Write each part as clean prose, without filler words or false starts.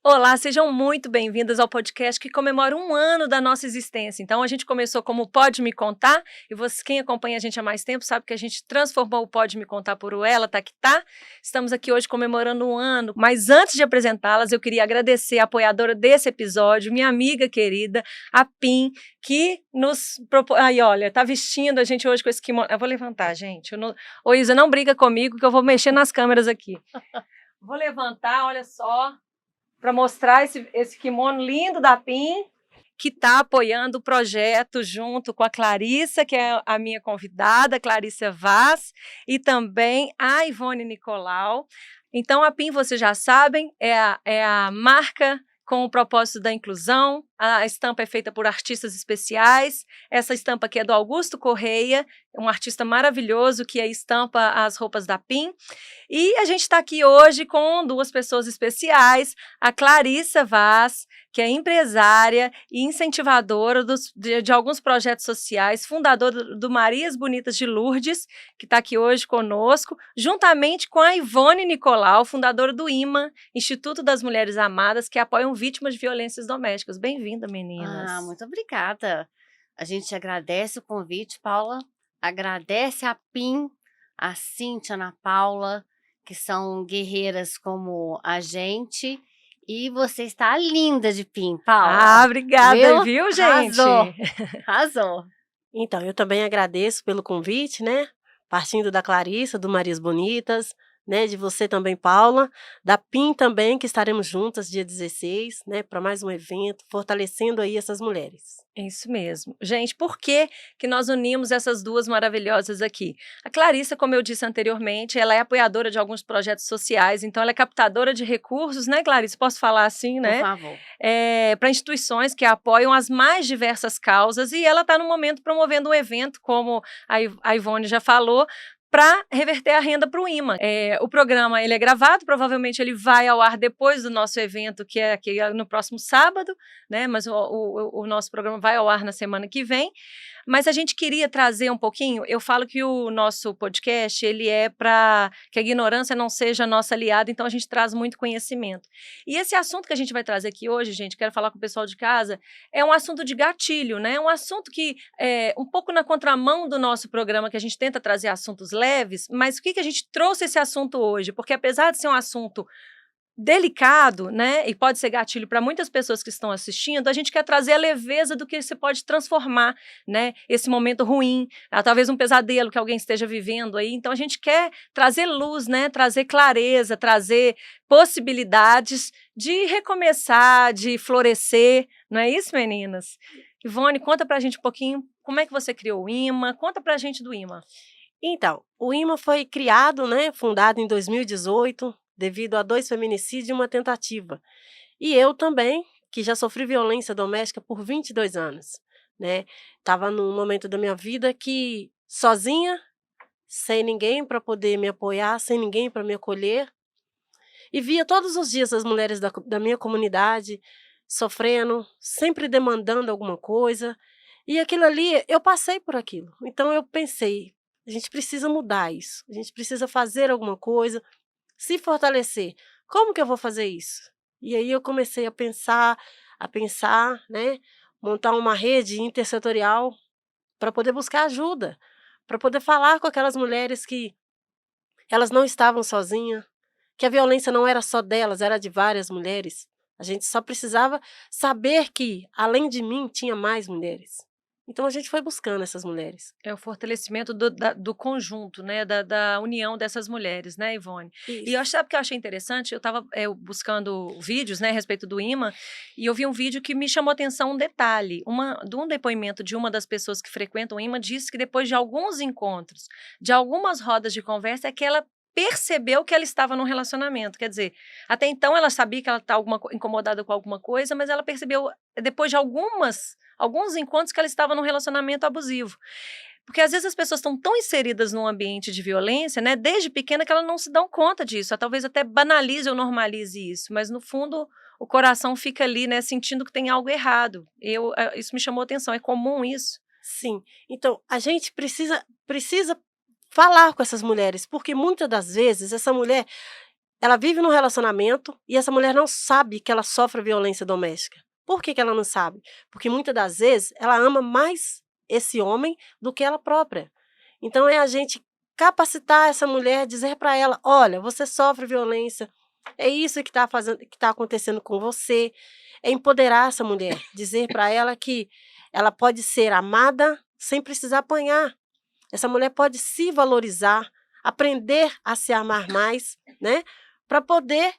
Olá, sejam muito bem-vindas ao podcast que comemora 1 ano da nossa existência. Então, a gente começou como Pode Me Contar, e você, quem acompanha a gente há mais tempo sabe que a gente transformou o Pode Me Contar por o Ela Tá Que Tá. Estamos aqui hoje comemorando 1 ano, mas antes de apresentá-las, eu queria agradecer a apoiadora desse episódio, minha amiga querida, a Pim, que nos propôs. Aí, olha, tá vestindo a gente hoje com esse kimono. Eu vou levantar, gente. Ô, Isa, não briga comigo que eu vou mexer nas câmeras aqui. Vou levantar, olha só, para mostrar esse kimono lindo da PIN, que está apoiando o projeto junto com a Clarissa, que é a minha convidada, Clarissa Vaz, e também a Ivone Nicolau. Então, a PIN, vocês já sabem, é a marca com o propósito da inclusão. A estampa é feita por artistas especiais. Essa estampa aqui é do Augusto Correia, um artista maravilhoso que estampa as roupas da PIN. E a gente está aqui hoje com duas pessoas especiais, a Clarissa Vaz, que é empresária e incentivadora de alguns projetos sociais, fundadora do Marias Bonitas de Lourdes, que está aqui hoje conosco, juntamente com a Ivone Nicolau, fundadora do IMA, Instituto das Mulheres Amadas, que apoiam vítimas de violências domésticas. Bem-vinda, meninas. Muito obrigada. A gente agradece o convite, Paula. Agradece a PIN, a Cíntia, a Ana Paula, que são guerreiras como a gente. E você está linda de PIN, Paula. Obrigada, viu, gente? Arrasou. Arrasou. Então, eu também agradeço pelo convite, né? Partindo da Clarissa, do Marias Bonitas, né? De você também, Paula, da PIN também, que estaremos juntas dia 16, né? Para mais um evento, fortalecendo aí essas mulheres. Isso mesmo. Gente, por que que nós unimos essas duas maravilhosas aqui? A Clarissa, como eu disse anteriormente, ela é apoiadora de alguns projetos sociais, então ela é captadora de recursos, né, Clarissa? Posso falar assim, né? Por favor. Para instituições que apoiam as mais diversas causas, e ela está no momento promovendo um evento, como a Ivone já falou, para reverter a renda para o IMA. O programa ele é gravado, provavelmente ele vai ao ar depois do nosso evento, que é aqui no próximo sábado, né? Mas o nosso programa vai ao ar na semana que vem. Mas a gente queria trazer um pouquinho, eu falo que o nosso podcast, ele é para que a ignorância não seja nossa aliada, então a gente traz muito conhecimento. E esse assunto que a gente vai trazer aqui hoje, gente, quero falar com o pessoal de casa, é um assunto de gatilho, né? Um assunto que é um pouco na contramão do nosso programa, que a gente tenta trazer assuntos leves, mas o que a gente trouxe esse assunto hoje? Porque apesar de ser um assunto delicado, né, e pode ser gatilho para muitas pessoas que estão assistindo, a gente quer trazer a leveza do que você pode transformar, né, esse momento ruim, talvez um pesadelo que alguém esteja vivendo aí. Então a gente quer trazer luz, né, trazer clareza, trazer possibilidades de recomeçar, de florescer, não é isso, meninas? Ivone, conta pra gente um pouquinho como é que você criou o IMA, conta pra gente do IMA. Então, o IMA foi criado, né? Fundado em 2018, devido a 2 feminicídios e uma tentativa. E eu também, que já sofri violência doméstica por 22 anos, né? Estava num momento da minha vida que sozinha, sem ninguém para poder me apoiar, sem ninguém para me acolher, e via todos os dias as mulheres da minha comunidade sofrendo, sempre demandando alguma coisa, e aquilo ali, eu passei por aquilo. Então eu pensei, a gente precisa mudar isso, a gente precisa fazer alguma coisa, se fortalecer. Como que eu vou fazer isso? E aí eu comecei a pensar, né, montar uma rede intersetorial para poder buscar ajuda, para poder falar com aquelas mulheres que elas não estavam sozinhas, que a violência não era só delas, era de várias mulheres. A gente só precisava saber que, além de mim, tinha mais mulheres. Então a gente foi buscando essas mulheres. É o fortalecimento do conjunto, né, da união dessas mulheres, né, Ivone? E Isso. sabe o que eu achei interessante? Eu estava buscando vídeos, né, a respeito do IMA, e eu vi um vídeo que me chamou atenção um detalhe. De um depoimento de uma das pessoas que frequentam o IMA, disse que depois de alguns encontros, de algumas rodas de conversa, é que ela percebeu que ela estava num relacionamento. Quer dizer, até então ela sabia que ela está incomodada com alguma coisa, mas ela percebeu, depois de alguns encontros, que ela estava num relacionamento abusivo. Porque às vezes as pessoas estão tão inseridas num ambiente de violência, né, desde pequena, que elas não se dão conta disso. Talvez até banalize ou normalize isso, mas no fundo o coração fica ali, né, sentindo que tem algo errado. Isso me chamou atenção. É comum isso? Sim. Então, a gente precisa falar com essas mulheres, porque muitas das vezes essa mulher ela vive num relacionamento e essa mulher não sabe que ela sofre violência doméstica. Por que ela não sabe? Porque muitas das vezes ela ama mais esse homem do que ela própria. Então é a gente capacitar essa mulher, dizer para ela: olha, você sofre violência, é isso que está acontecendo com você. É empoderar essa mulher, dizer para ela que ela pode ser amada sem precisar apanhar. Essa mulher pode se valorizar, aprender a se amar mais, né? Para poder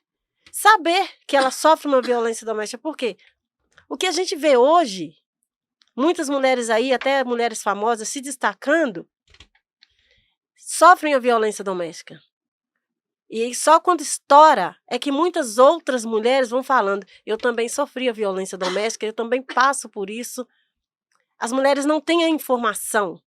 saber que ela sofre uma violência doméstica. Por quê? O que a gente vê hoje, muitas mulheres aí, até mulheres famosas, se destacando, sofrem a violência doméstica. E só quando estoura é que muitas outras mulheres vão falando: eu também sofri a violência doméstica, eu também passo por isso. As mulheres não têm a informação,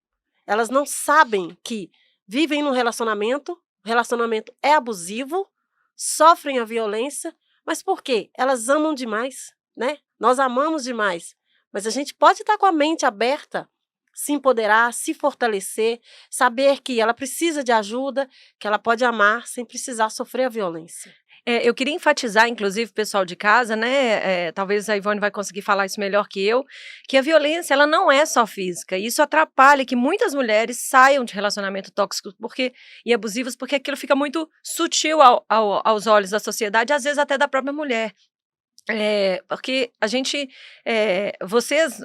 elas não sabem que vivem num relacionamento, o relacionamento é abusivo, sofrem a violência, mas por quê? Elas amam demais, né? Nós amamos demais, mas a gente pode estar com a mente aberta, se empoderar, se fortalecer, saber que ela precisa de ajuda, que ela pode amar sem precisar sofrer a violência. Eu queria enfatizar, inclusive, o pessoal de casa, né? Talvez a Ivone vai conseguir falar isso melhor que eu, que a violência ela não é só física. E isso atrapalha que muitas mulheres saiam de relacionamento tóxico e abusivos, porque aquilo fica muito sutil aos olhos da sociedade, às vezes até da própria mulher. Porque a gente,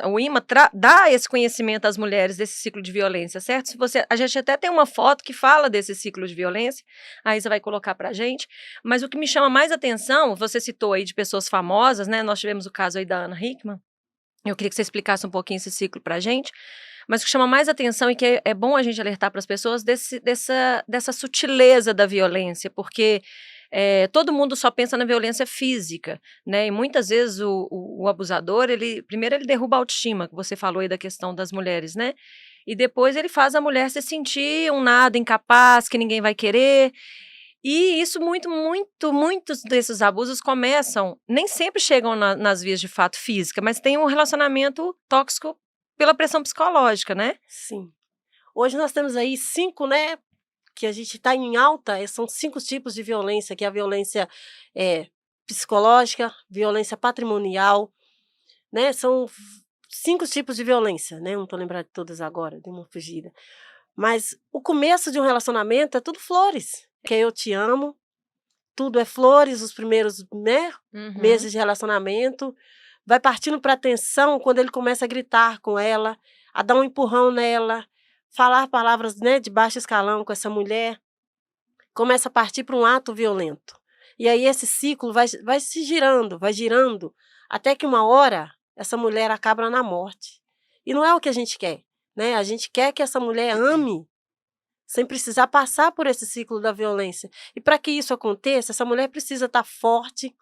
o IMA dá esse conhecimento às mulheres desse ciclo de violência, certo? A gente até tem uma foto que fala desse ciclo de violência, a Isa vai colocar pra gente, mas o que me chama mais atenção, você citou aí de pessoas famosas, né? Nós tivemos o caso aí da Ana Hickman, eu queria que você explicasse um pouquinho esse ciclo pra gente, mas o que chama mais atenção e que é bom a gente alertar para as pessoas dessa sutileza da violência, porque todo mundo só pensa na violência física, né? E muitas vezes o abusador, primeiro ele derruba a autoestima, que você falou aí da questão das mulheres, né? E depois ele faz a mulher se sentir um nada, incapaz, que ninguém vai querer. E isso muitos desses abusos começam, nem sempre chegam nas vias de fato física, mas tem um relacionamento tóxico pela pressão psicológica, né? Sim. Hoje nós temos aí 5, né? Que a gente está em alta, são 5 tipos de violência, que é a violência psicológica, violência patrimonial, né? São 5 tipos de violência, né? Não estou lembrando de todas agora, dei uma fugida. Mas o começo de um relacionamento é tudo flores, que é eu te amo, tudo é flores, os primeiros, né, meses de relacionamento, vai partindo para a tensão quando ele começa a gritar com ela, a dar um empurrão nela, falar palavras, né, de baixo escalão com essa mulher, começa a partir para um ato violento. E aí esse ciclo vai se girando, até que uma hora essa mulher acaba na morte. E não é o que a gente quer, né? A gente quer que essa mulher ame sem precisar passar por esse ciclo da violência. E para que isso aconteça, essa mulher precisa estar forte,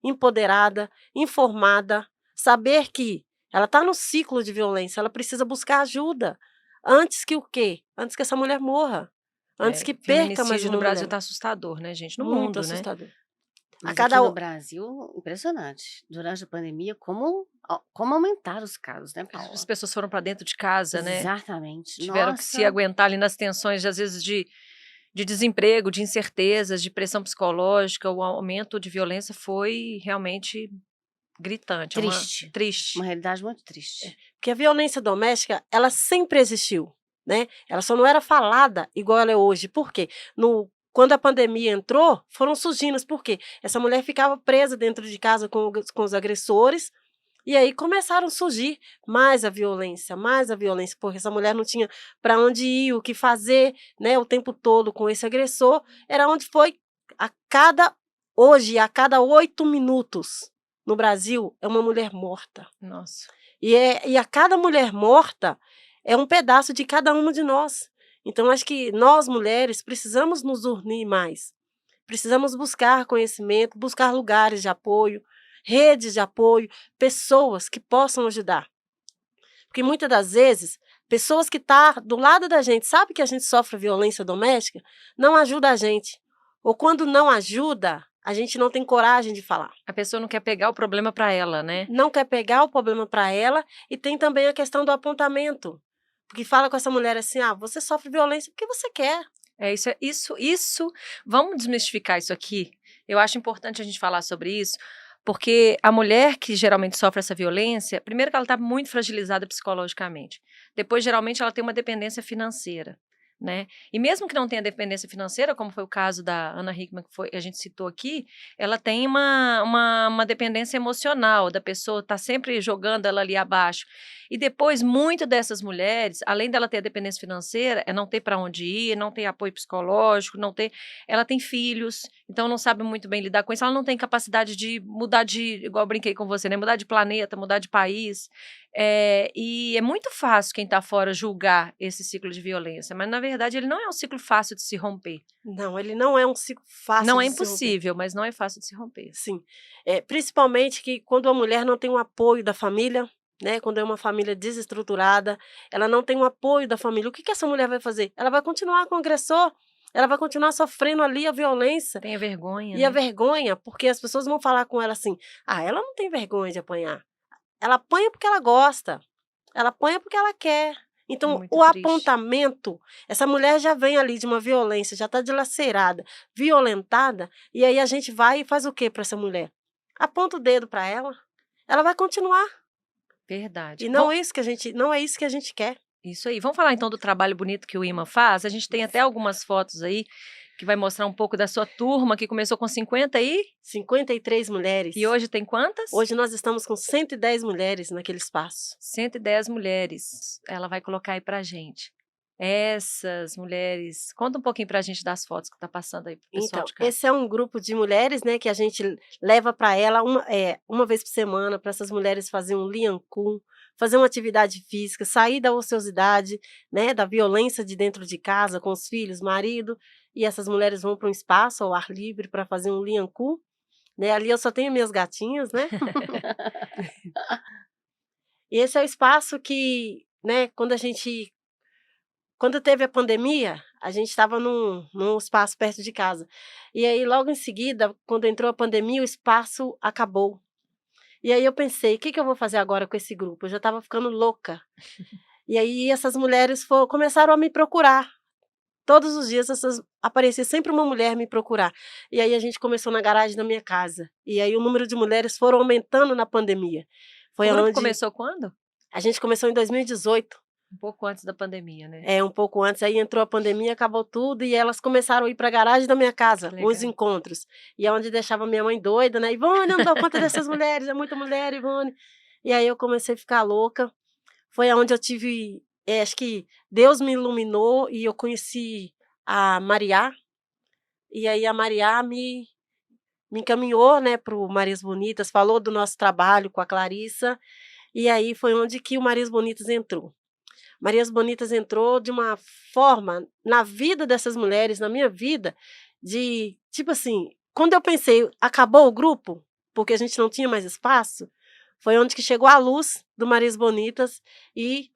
empoderada, informada, saber que ela está no ciclo de violência, ela precisa buscar ajuda. Antes que o quê? Antes que essa mulher morra. Antes que perca mais uma no Brasil mulher. está assustador, né, gente? No Muito mundo, assustador. Mas aqui no Brasil, impressionante. Durante a pandemia, como aumentaram os casos, né, Paula? As pessoas foram para dentro de casa, né? Exatamente. Tiveram que se aguentar ali nas tensões, às vezes, de desemprego, de incertezas, de pressão psicológica. O aumento de violência foi realmente gritante. Triste. Uma realidade muito triste. Porque a violência doméstica, ela sempre existiu, né? Ela só não era falada igual ela é hoje. Por quê? Quando a pandemia entrou, foram surgindo. Por quê? Essa mulher ficava presa dentro de casa com os agressores, e aí começaram a surgir mais a violência, porque essa mulher não tinha para onde ir, o que fazer, né, o tempo todo com esse agressor. Era onde foi hoje, a cada 8 minutos no Brasil, é uma mulher morta. Nossa. E a cada mulher morta é um pedaço de cada uma de nós. Então, acho que nós, mulheres, precisamos nos unir mais. Precisamos buscar conhecimento, buscar lugares de apoio, redes de apoio, pessoas que possam ajudar. Porque muitas das vezes, pessoas que estão do lado da gente, sabe que a gente sofre violência doméstica, não ajuda a gente. Ou quando não ajuda, a gente não tem coragem de falar. A pessoa não quer pegar o problema para ela, né? Não quer pegar o problema para ela, e tem também a questão do apontamento. Porque fala com essa mulher assim: você sofre violência porque você quer. Isso. Vamos desmistificar isso aqui. Eu acho importante a gente falar sobre isso, porque a mulher que geralmente sofre essa violência, primeiro que ela está muito fragilizada psicologicamente, depois geralmente ela tem uma dependência financeira, né? E mesmo que não tenha dependência financeira, como foi o caso da Ana Hickman, que a gente citou aqui, ela tem uma dependência emocional da pessoa, tá sempre jogando ela ali abaixo. E depois, muito dessas mulheres, além dela ter a dependência financeira, é não ter para onde ir, não ter apoio psicológico, não ter. Ela tem filhos, então não sabe muito bem lidar com isso. Ela não tem capacidade de mudar igual eu brinquei com você, né? Mudar de planeta, mudar de país. E é muito fácil quem está fora julgar esse ciclo de violência, mas na verdade ele não é um ciclo fácil de se romper. Não, ele não é um ciclo fácil Não é de se romper. impossível, mas não é fácil de se romper. Sim, principalmente que quando a mulher não tem um apoio da família, né, quando é uma família desestruturada, ela não tem um apoio da família, o que que essa mulher vai fazer? Ela vai continuar com o agressor, ela vai continuar sofrendo ali a violência. Tem a vergonha, E a vergonha, porque as pessoas vão falar com ela assim, ela não tem vergonha de apanhar. Ela apanha porque ela gosta, ela apanha porque ela quer. Então, muito o triste. apontamento, essa mulher já vem ali de uma violência, já está dilacerada, violentada, e aí a gente vai e faz o quê para essa mulher? Aponta o dedo para ela vai continuar. Verdade. E não é isso que a gente quer. Isso aí. Vamos falar então do trabalho bonito que o IMA faz? A gente tem até algumas fotos aí que vai mostrar um pouco da sua turma, que começou com 53 mulheres. E hoje tem quantas? Hoje nós estamos com 110 mulheres naquele espaço. 110 mulheres. Ela vai colocar aí pra gente. Essas mulheres. Conta um pouquinho pra gente das fotos que tá passando aí pro pessoal Então, de casa. esse é um grupo de mulheres, né, que a gente leva para ela uma vez por semana, para essas mulheres fazerem um liancum, fazer uma atividade física, sair da ociosidade, né, da violência de dentro de casa, com os filhos, marido, e essas mulheres vão para um espaço ao ar livre para fazer um liancum, né, ali eu só tenho minhas gatinhas, né, e esse é o espaço que, né, quando teve a pandemia, a gente estava num espaço perto de casa. E aí, logo em seguida, quando entrou a pandemia, o espaço acabou. E aí eu pensei, o que que eu vou fazer agora com esse grupo? Eu já estava ficando louca. E aí essas mulheres começaram a me procurar. Todos os dias aparecia sempre uma mulher me procurar. E aí a gente começou na garagem da minha casa. E aí o número de mulheres foram aumentando na pandemia. Foi O grupo onde começou quando? a gente começou em 2018. Um pouco antes da pandemia, né? Um pouco antes, aí entrou a pandemia, acabou tudo, e elas começaram a ir para a garagem da minha casa, Que legal. os encontros. E é onde deixava minha mãe doida, né? Ivone, eu não dou conta dessas mulheres, é muita mulher, Ivone. E aí eu comecei a ficar louca. Foi aonde eu tive, acho que Deus me iluminou e eu conheci a Mariá. E aí a Mariá me encaminhou, né, para o Marias Bonitas, falou do nosso trabalho com a Clarissa. E aí foi onde que o Marias Bonitas entrou. Marias Bonitas entrou de uma forma na vida dessas mulheres, na minha vida, de, tipo assim, quando eu pensei, acabou o grupo, porque a gente não tinha mais espaço, foi onde que chegou a luz do Marias Bonitas e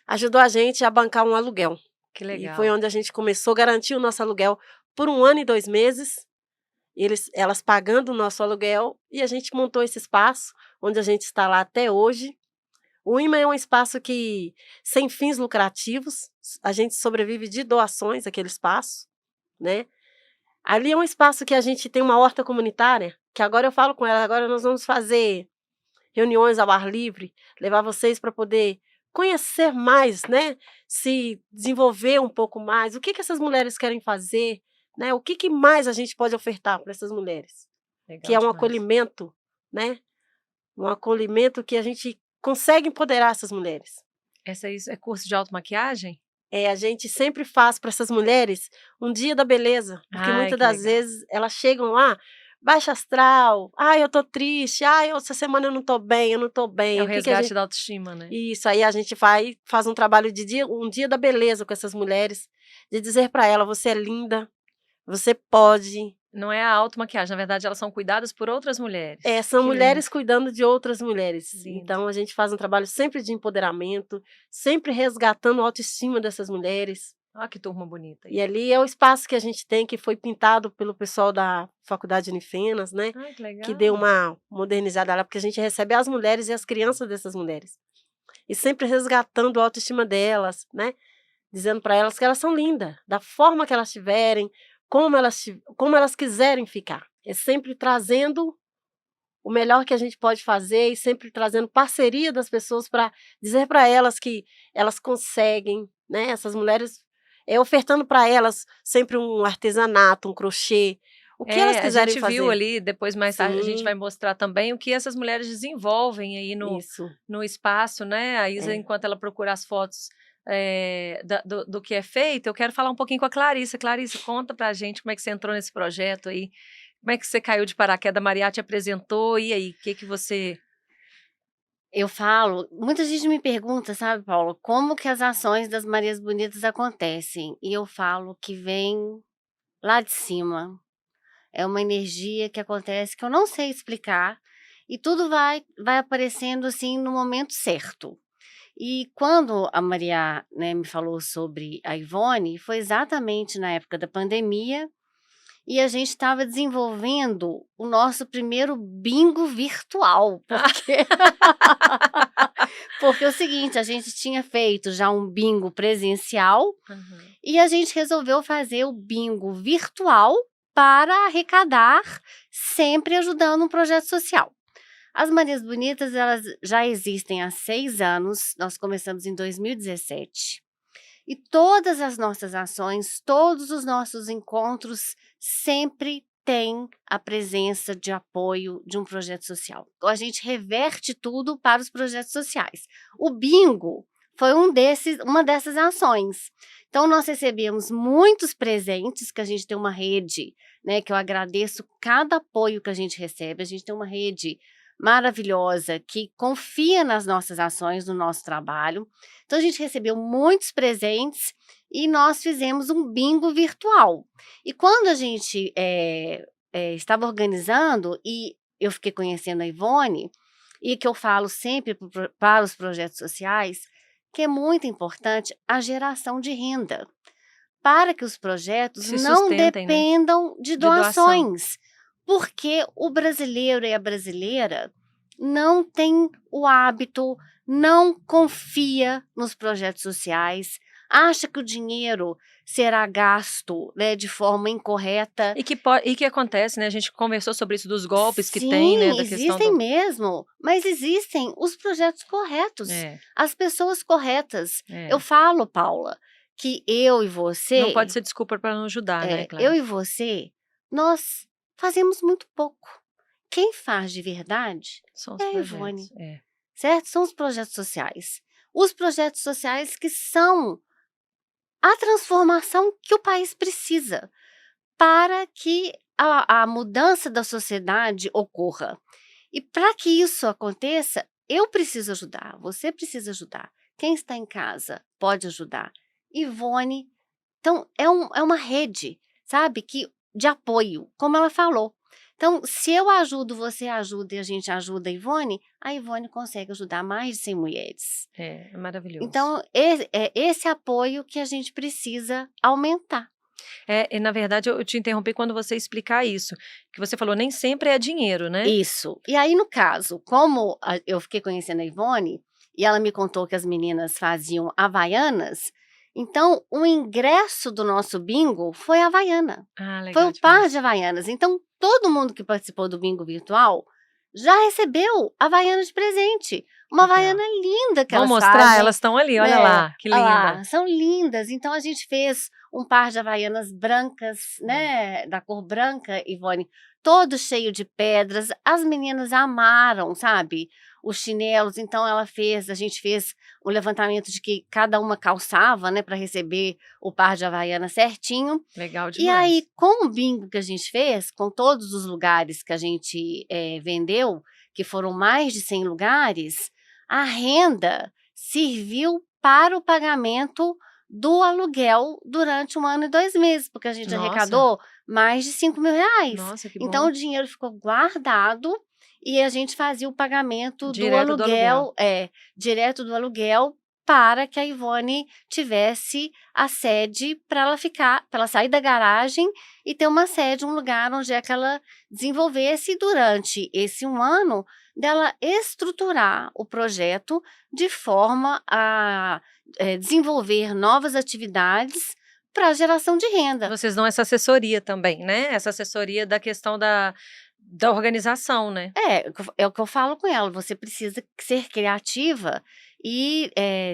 ajudou a gente a bancar um aluguel. Que legal. E foi onde a gente começou a garantir o nosso aluguel por 1 ano e 2 meses, elas pagando o nosso aluguel, e a gente montou esse espaço, onde a gente está lá até hoje. O IMA é um espaço que, sem fins lucrativos, a gente sobrevive de doações, aquele espaço, né? Ali é um espaço que a gente tem uma horta comunitária, que agora eu falo com ela, agora nós vamos fazer reuniões ao ar livre, levar vocês para poder conhecer mais, né? Se desenvolver um pouco mais, o que que essas mulheres querem fazer, né? O que que mais a gente pode ofertar para essas mulheres? Legal Que é um demais. acolhimento, né? Um acolhimento que a gente consegue empoderar essas mulheres. Esse é curso de automaquiagem? A gente sempre faz para essas mulheres um dia da beleza, porque Ai, muitas que das legal. vezes elas chegam lá, baixa astral, eu tô triste, essa semana eu não tô bem, eu não tô bem. É o O que que resgate da autoestima, né? Isso, aí a gente faz um trabalho um dia da beleza com essas mulheres, de dizer para ela, você é linda, você pode. Não é a automaquiagem, na verdade elas são cuidadas por outras mulheres. São Que mulheres lindo. cuidando de outras mulheres. Lindo. Então a gente faz um trabalho sempre de empoderamento, sempre resgatando a autoestima dessas mulheres. Olha que turma bonita. E ali é o espaço que a gente tem, que foi pintado pelo pessoal da Faculdade Unifenas, né? Ai, que legal. Que deu uma modernizada lá, porque a gente recebe as mulheres e as crianças dessas mulheres. E sempre resgatando a autoestima delas, né? Dizendo para elas que elas são lindas, da forma que elas tiverem, como elas quiserem ficar. É sempre trazendo o melhor que a gente pode fazer e sempre trazendo parceria das pessoas para dizer para elas que elas conseguem, né? Essas mulheres, ofertando para elas sempre um artesanato, um crochê, o que elas A quiserem gente viu fazer. ali, depois mais tarde a gente Sim, vai mostrar também o que essas mulheres desenvolvem aí isso. no espaço, né? A Isa, É. enquanto ela procura as fotos do que é feito, eu quero falar um pouquinho com a Clarissa. Clarissa, conta pra gente como é que você entrou nesse projeto aí, como é que você caiu de paraquedas, a Maria te apresentou, e aí, o que que você... Eu falo, muita gente me pergunta, sabe, Paula, como que as ações das Marias Bonitas acontecem? E eu falo que vem lá de cima. É uma energia que acontece que eu não sei explicar e tudo vai aparecendo assim no momento certo. E quando a Maria, né, me falou sobre a Ivone, foi exatamente na época da pandemia e a gente estava desenvolvendo o nosso primeiro bingo virtual, porque porque é o seguinte, a gente tinha feito já um bingo presencial Uhum. e a gente resolveu fazer o bingo virtual para arrecadar, sempre ajudando um projeto social. As Marias Bonitas, elas já existem há 6 anos, nós começamos em 2017. E todas as nossas ações, todos os nossos encontros sempre têm a presença de apoio de um projeto social. A gente reverte tudo para os projetos sociais. O bingo foi uma dessas ações. Então, nós recebemos muitos presentes, que a gente tem uma rede, né, que eu agradeço cada apoio que a gente recebe. A gente tem uma rede maravilhosa que confia nas nossas ações, no nosso trabalho. Então, a gente recebeu muitos presentes e nós fizemos um bingo virtual. E quando a gente estava organizando e eu fiquei conhecendo a Ivone, e que eu falo sempre para os projetos sociais, que é muito importante a geração de renda, para que os projetos Se não sustentem, né? dependam de De doação. doações, porque o brasileiro e a brasileira não tem o hábito, não confia nos projetos sociais, acha que o dinheiro será gasto, né, de forma incorreta. E que acontece, né? A gente conversou sobre isso dos golpes que tem, né? Sim, Da questão existem do... mesmo, mas existem os projetos corretos, É, as pessoas corretas. é. Eu falo, Paula, que eu e Não você, pode ser desculpa para não ajudar, né, eu Clara? e você, nós fazemos muito pouco. Quem faz de verdade São é os a projetos. Ivone, certo? São os projetos sociais. Os projetos sociais que são a transformação que o país precisa para que a mudança da sociedade ocorra. E para que isso aconteça, eu preciso ajudar, você precisa ajudar. Quem está em casa pode ajudar. Ivone, então é uma rede, sabe, de apoio, como ela falou. Então, se eu ajudo, você ajuda e a gente ajuda a Ivone consegue ajudar mais de 100 mulheres. É maravilhoso. Então, é esse apoio que a gente precisa aumentar. E na verdade eu te interrompi quando você explicar isso, que você falou nem sempre é dinheiro, né? Isso. E aí, no caso, como eu fiquei conhecendo a Ivone, e ela me contou que as meninas faziam havaianas, então o ingresso do nosso bingo foi a havaiana. Ah, Foi legal o par demais. de havaianas. Então, todo mundo que participou do bingo virtual já recebeu havaiana de presente. Uma Legal. havaiana linda que Vamos elas mostrar? fazem. Elas estão ali, olha né? lá, que Olha linda. lá, são lindas. Então, a gente fez um par de havaianas brancas, né? Da cor branca, Ivone, todo cheio de pedras. As meninas amaram, sabe? Os chinelos. Então, a gente fez um levantamento de que cada uma calçava, né? Para receber o par de havaiana certinho. Legal E demais. aí, com o bingo que a gente fez, com todos os lugares que a gente vendeu, que foram mais de 100 lugares, a renda serviu para o pagamento do aluguel durante 1 ano e 2 meses, porque a gente Nossa. arrecadou mais de 5 mil reais. Nossa, que Então, bom. o dinheiro ficou guardado e a gente fazia o pagamento Direto do aluguel. direto do aluguel, para que a Ivone tivesse a sede para ela sair da garagem e ter uma sede, um lugar onde é que ela desenvolvesse durante esse 1 ano dela estruturar o projeto de forma a desenvolver novas atividades para geração de renda. Vocês dão essa assessoria também, né? Essa assessoria da questão da organização, né? É o que eu falo com ela, você precisa ser criativa e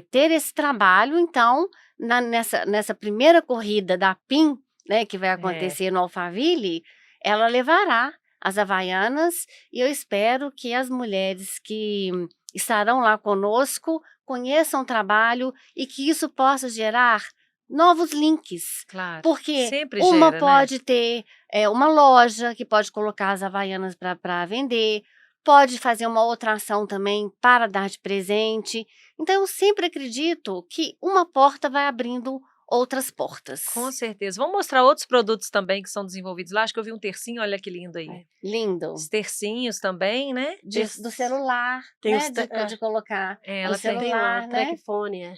ter esse trabalho, então, nessa primeira corrida da PIN, né, que vai acontecer no Alphaville, ela levará as havaianas e eu espero que as mulheres que estarão lá conosco conheçam o trabalho e que isso possa gerar novos links. Claro. Porque Sempre uma gera, pode ter uma loja que pode colocar as havaianas para vender, pode fazer uma outra ação também para dar de presente. Então, eu sempre acredito que uma porta vai abrindo outras portas. Com certeza. Vamos mostrar outros produtos também que são desenvolvidos lá. Acho que eu vi um tercinho, olha que lindo aí. Lindo. Os tercinhos também, né? Do celular, Tem né? os De colocar Ela o tem celular, lá, né? trackphone,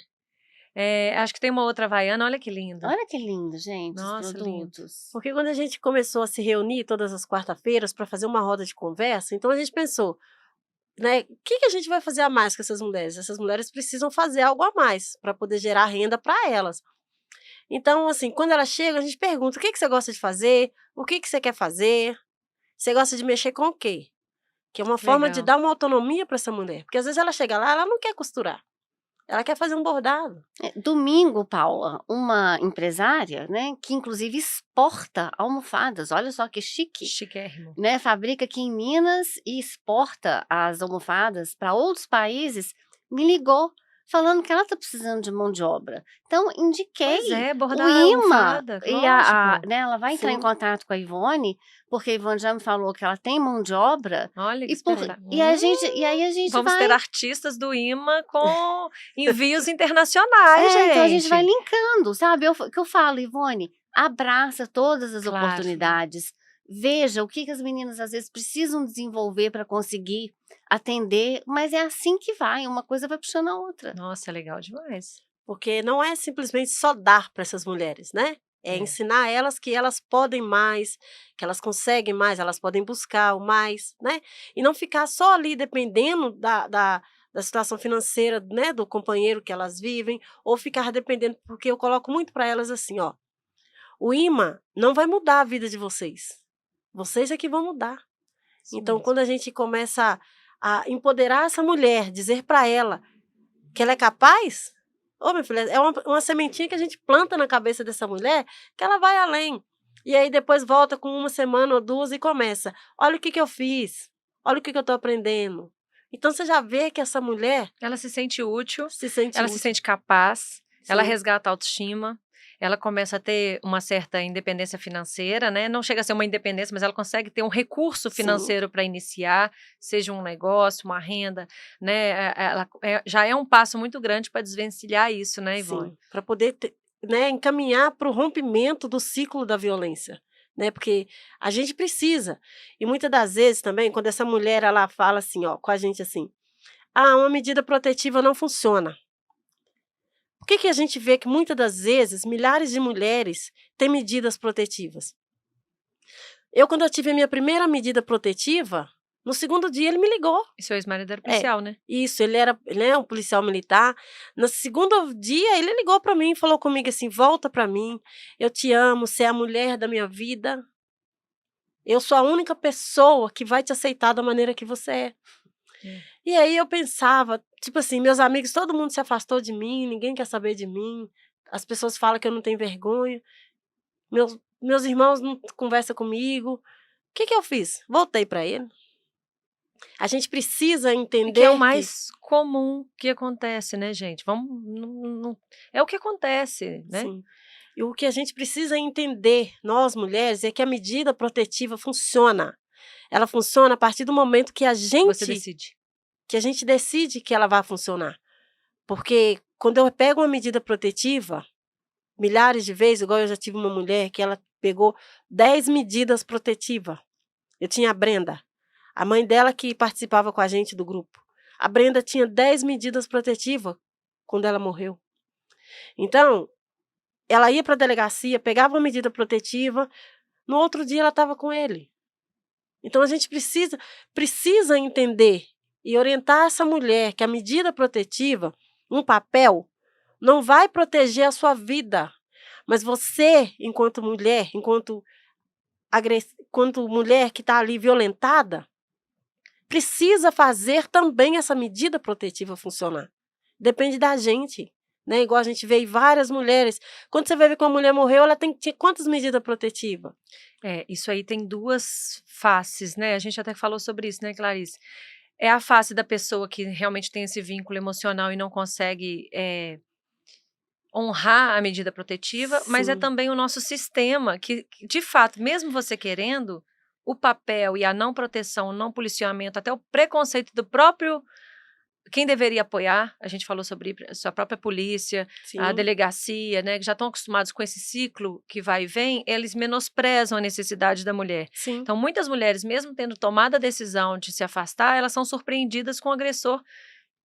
acho que tem uma outra havaiana, olha que lindo. Olha que lindo, gente, Nossa, os produtos. Porque quando a gente começou a se reunir todas as quarta-feiras para fazer uma roda de conversa, então a gente pensou, né, o que a gente vai fazer a mais com essas mulheres? Essas mulheres precisam fazer algo a mais para poder gerar renda para elas. Então, assim, quando elas chegam, a gente pergunta, o que você gosta de fazer? O que você quer fazer? Você gosta de mexer com o quê? Que é uma forma de Legal. dar uma autonomia para essa mulher. Porque às vezes ela chega lá, ela não quer costurar. Ela quer fazer um bordado. Domingo, Paula, uma empresária, né, que inclusive exporta almofadas, olha só que chique, Chiquérrimo. né, fabrica aqui em Minas e exporta as almofadas para outros países, me ligou falando que ela está precisando de mão de obra. Então, indiquei Pois é, o bordar IMA, almofada, e lógico. né, ela vai entrar em Sim. contato com a Ivone, porque a Ivone já me falou que ela tem mão de obra, Olha que e espetáculo. aí a gente Vamos vai... ter artistas do IMA com envios internacionais, gente. Então a gente vai linkando, sabe? Que eu falo, Ivone, abraça todas as Claro. oportunidades, veja o que as meninas às vezes precisam desenvolver para conseguir atender, mas é assim que vai, uma coisa vai puxando a outra. Nossa, legal demais. Porque não é simplesmente só dar para essas mulheres, né? É ensinar elas que elas podem mais, que elas conseguem mais, elas podem buscar o mais, né? E não ficar só ali dependendo da situação financeira, né, do companheiro que elas vivem, ou ficar dependendo, porque eu coloco muito para elas assim, ó, o imã não vai mudar a vida de vocês. Vocês é que vão mudar. Isso Então, mesmo. quando a gente começa a empoderar essa mulher, dizer para ela que ela é capaz, ô, minha filha, é uma sementinha que a gente planta na cabeça dessa mulher que ela vai além. E aí depois volta com uma semana ou duas e começa. Olha o que eu fiz. Olha o que eu estou aprendendo. Então você já vê que essa mulher Ela se sente útil, se sente ela se útil. sente capaz, ela Sim. resgata a autoestima, ela começa a ter uma certa independência financeira, né? Não chega a ser uma independência, mas ela consegue ter um recurso financeiro para iniciar, seja um negócio, uma renda, né? Já é um passo muito grande para desvencilhar isso, né, Ivone? Sim, para poder né, encaminhar para o rompimento do ciclo da violência. Né, porque a gente precisa. E muitas das vezes também, quando essa mulher ela fala assim, ó, com a gente assim, uma medida protetiva não funciona. Por que a gente vê que muitas das vezes milhares de mulheres têm medidas protetivas? Quando eu tive a minha primeira medida protetiva, no segundo dia ele me ligou. E seu ex-marido era policial, né? Isso, ele era um policial militar. No segundo dia, ele ligou para mim e falou comigo assim, volta para mim, eu te amo, você é a mulher da minha vida. Eu sou a única pessoa que vai te aceitar da maneira que você é. E aí eu pensava, tipo assim, meus amigos, todo mundo se afastou de mim, ninguém quer saber de mim, as pessoas falam que eu não tenho vergonha, meus irmãos não conversam comigo. O que eu fiz? Voltei para ele. A gente precisa entender que é o mais comum que acontece, né, gente? É o que acontece, né? Sim. E o que a gente precisa entender, nós mulheres, é que a medida protetiva funciona. Ela funciona a partir do momento que Você decide. que a gente decide que ela vai funcionar. Porque quando eu pego uma medida protetiva, milhares de vezes, igual eu já tive uma mulher que ela pegou 10 medidas protetivas. Eu tinha a Brenda, a mãe dela que participava com a gente do grupo. A Brenda tinha 10 medidas protetivas quando ela morreu. Então, ela ia para a delegacia, pegava uma medida protetiva, no outro dia ela estava com ele. Então, a gente precisa entender e orientar essa mulher que a medida protetiva, um papel, não vai proteger a sua vida, Mas você, enquanto mulher, enquanto mulher que está ali violentada, precisa fazer também essa medida protetiva funcionar. Depende da gente, né? Igual a gente vê várias mulheres. Quando você vê que uma mulher morreu, ela tem quantas medidas protetivas? Isso aí tem duas faces, né? A gente até falou sobre isso, né, Clarice? É a face da pessoa que realmente tem esse vínculo emocional e não consegue honrar a medida protetiva, mas é Sim, também o nosso sistema que, de fato, mesmo você querendo, o papel e a não proteção, o não policiamento, até o preconceito do próprio quem deveria apoiar, a gente falou sobre sua própria polícia, a sim, delegacia, né, que já estão acostumados com esse ciclo que vai e vem, eles menosprezam a necessidade da mulher. sim, Então, muitas mulheres, mesmo tendo tomado a decisão de se afastar, elas são surpreendidas com o agressor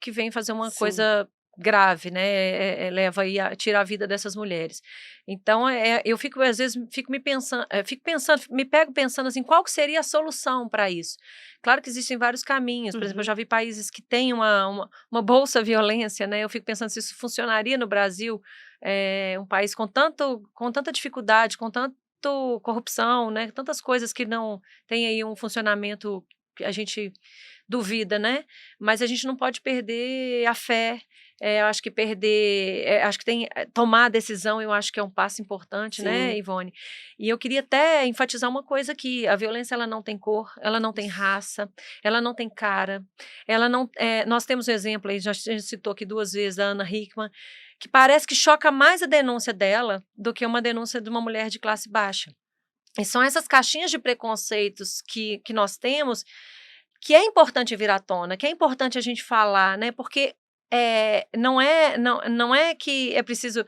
que vem fazer uma sim. coisa grave, né, leva aí a tira a vida dessas mulheres. Então, eu fico às vezes fico pensando, me pego pensando assim, qual que seria a solução para isso? Claro que existem vários caminhos, por exemplo, eu Uhum. já vi países que têm uma bolsa violência, né, eu fico pensando se isso funcionaria no Brasil, um país com tanta dificuldade, com tanto corrupção, né, tantas coisas que não tem aí um funcionamento que a gente duvida, né, mas a gente não pode perder a fé, eu acho que acho que tomar a decisão, eu acho que é um passo importante, né, Sim. Ivone. E eu queria até enfatizar uma coisa aqui, a violência ela não tem cor, ela não tem Isso. raça, ela não tem cara, ela não nós temos um exemplo aí, a gente citou aqui 2 vezes a Ana Hickman, que parece que choca mais a denúncia dela do que uma denúncia de uma mulher de classe baixa. E são essas caixinhas de preconceitos que nós temos, que é importante vir à tona, que é importante a gente falar, né, porque, não é que é preciso,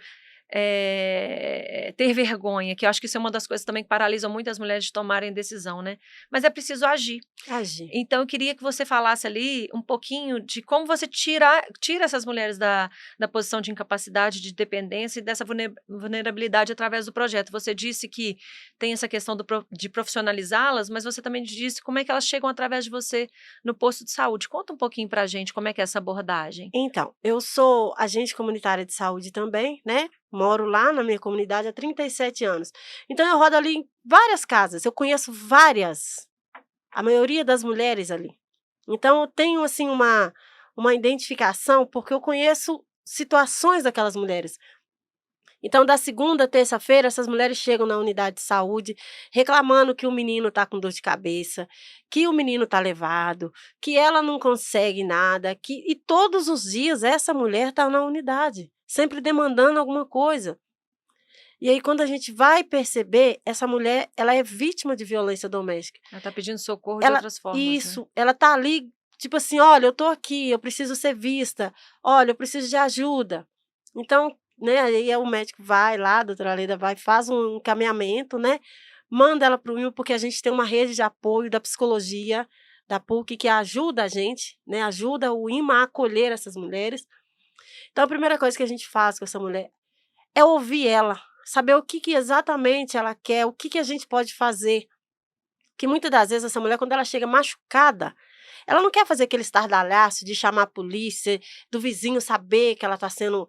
ter vergonha, que eu acho que isso é uma das coisas também que paralisam muitas mulheres de tomarem decisão, né, mas é preciso agir. Agir. Então eu queria que você falasse ali um pouquinho de como você tira essas mulheres da posição de incapacidade, de dependência e dessa vulnerabilidade através do projeto. Você disse que tem essa questão de profissionalizá-las, mas você também disse como é que elas chegam através de você no posto de saúde. Conta um pouquinho pra gente como é que é essa abordagem. Então, eu sou agente comunitária de saúde também, né, moro lá na minha comunidade há 37 anos. Então eu rodo ali em várias casas, eu conheço várias, a maioria das mulheres ali. Então eu tenho, assim, uma identificação, porque eu conheço situações daquelas mulheres. Então, da segunda a terça-feira, essas mulheres chegam na unidade de saúde reclamando que o menino está com dor de cabeça, que o menino está levado, que ela não consegue nada, e todos os dias essa mulher está na unidade, sempre demandando alguma coisa. E aí, quando a gente vai perceber, essa mulher, ela é vítima de violência doméstica. Ela está pedindo socorro de Ela outras formas, né? Isso, ela tá ali, tipo assim: "Olha, eu tô aqui, eu preciso ser vista. Olha, eu preciso de ajuda". Então, né, aí o médico vai lá, a doutora Leda vai, faz um encaminhamento, né, manda ela para o IMA, porque a gente tem uma rede de apoio da psicologia, da PUC, que ajuda a gente, né, ajuda o IMA a acolher essas mulheres. Então a primeira coisa que a gente faz com essa mulher é ouvir ela, saber o que exatamente ela quer, o que a gente pode fazer. Que muitas das vezes essa mulher, quando ela chega machucada, ela não quer fazer aquele estardalhaço de chamar a polícia, do vizinho saber que ela tá sendo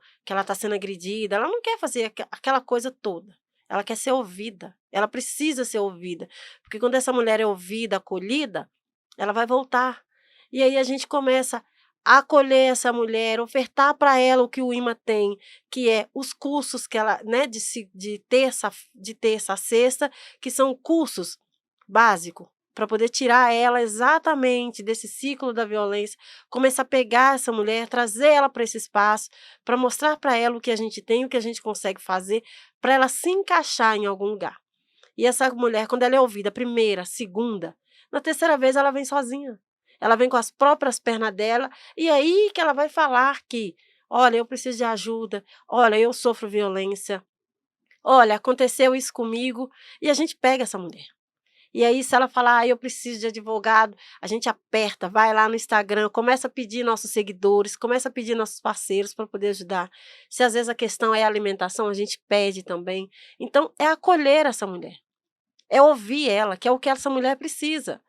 agredida, ela não quer fazer aquela coisa toda. Ela quer ser ouvida, ela precisa ser ouvida, porque quando essa mulher é ouvida, acolhida, ela vai voltar. E aí a gente começa a acolher essa mulher, ofertar para ela o que o IMA tem, que é os cursos que ela, né, de terça a sexta, que são cursos básico, para poder tirar ela exatamente desse ciclo da violência, começar a pegar essa mulher, trazer ela para esse espaço, para mostrar para ela o que a gente tem, o que a gente consegue fazer, para ela se encaixar em algum lugar. E essa mulher, quando ela é ouvida a primeira, a segunda, na terceira vez ela vem sozinha. Ela vem com as próprias pernas dela, e aí que ela vai falar que: "Olha, eu preciso de ajuda. Olha, eu sofro violência. Olha, aconteceu isso comigo", e a gente pega essa mulher. E aí, se ela falar: "Eu preciso de advogado", a gente aperta, vai lá no Instagram, começa a pedir nossos seguidores, começa a pedir nossos parceiros para poder ajudar. Se às vezes a questão é alimentação, a gente pede também. Então, é acolher essa mulher, é ouvir ela, que é o que essa mulher precisa.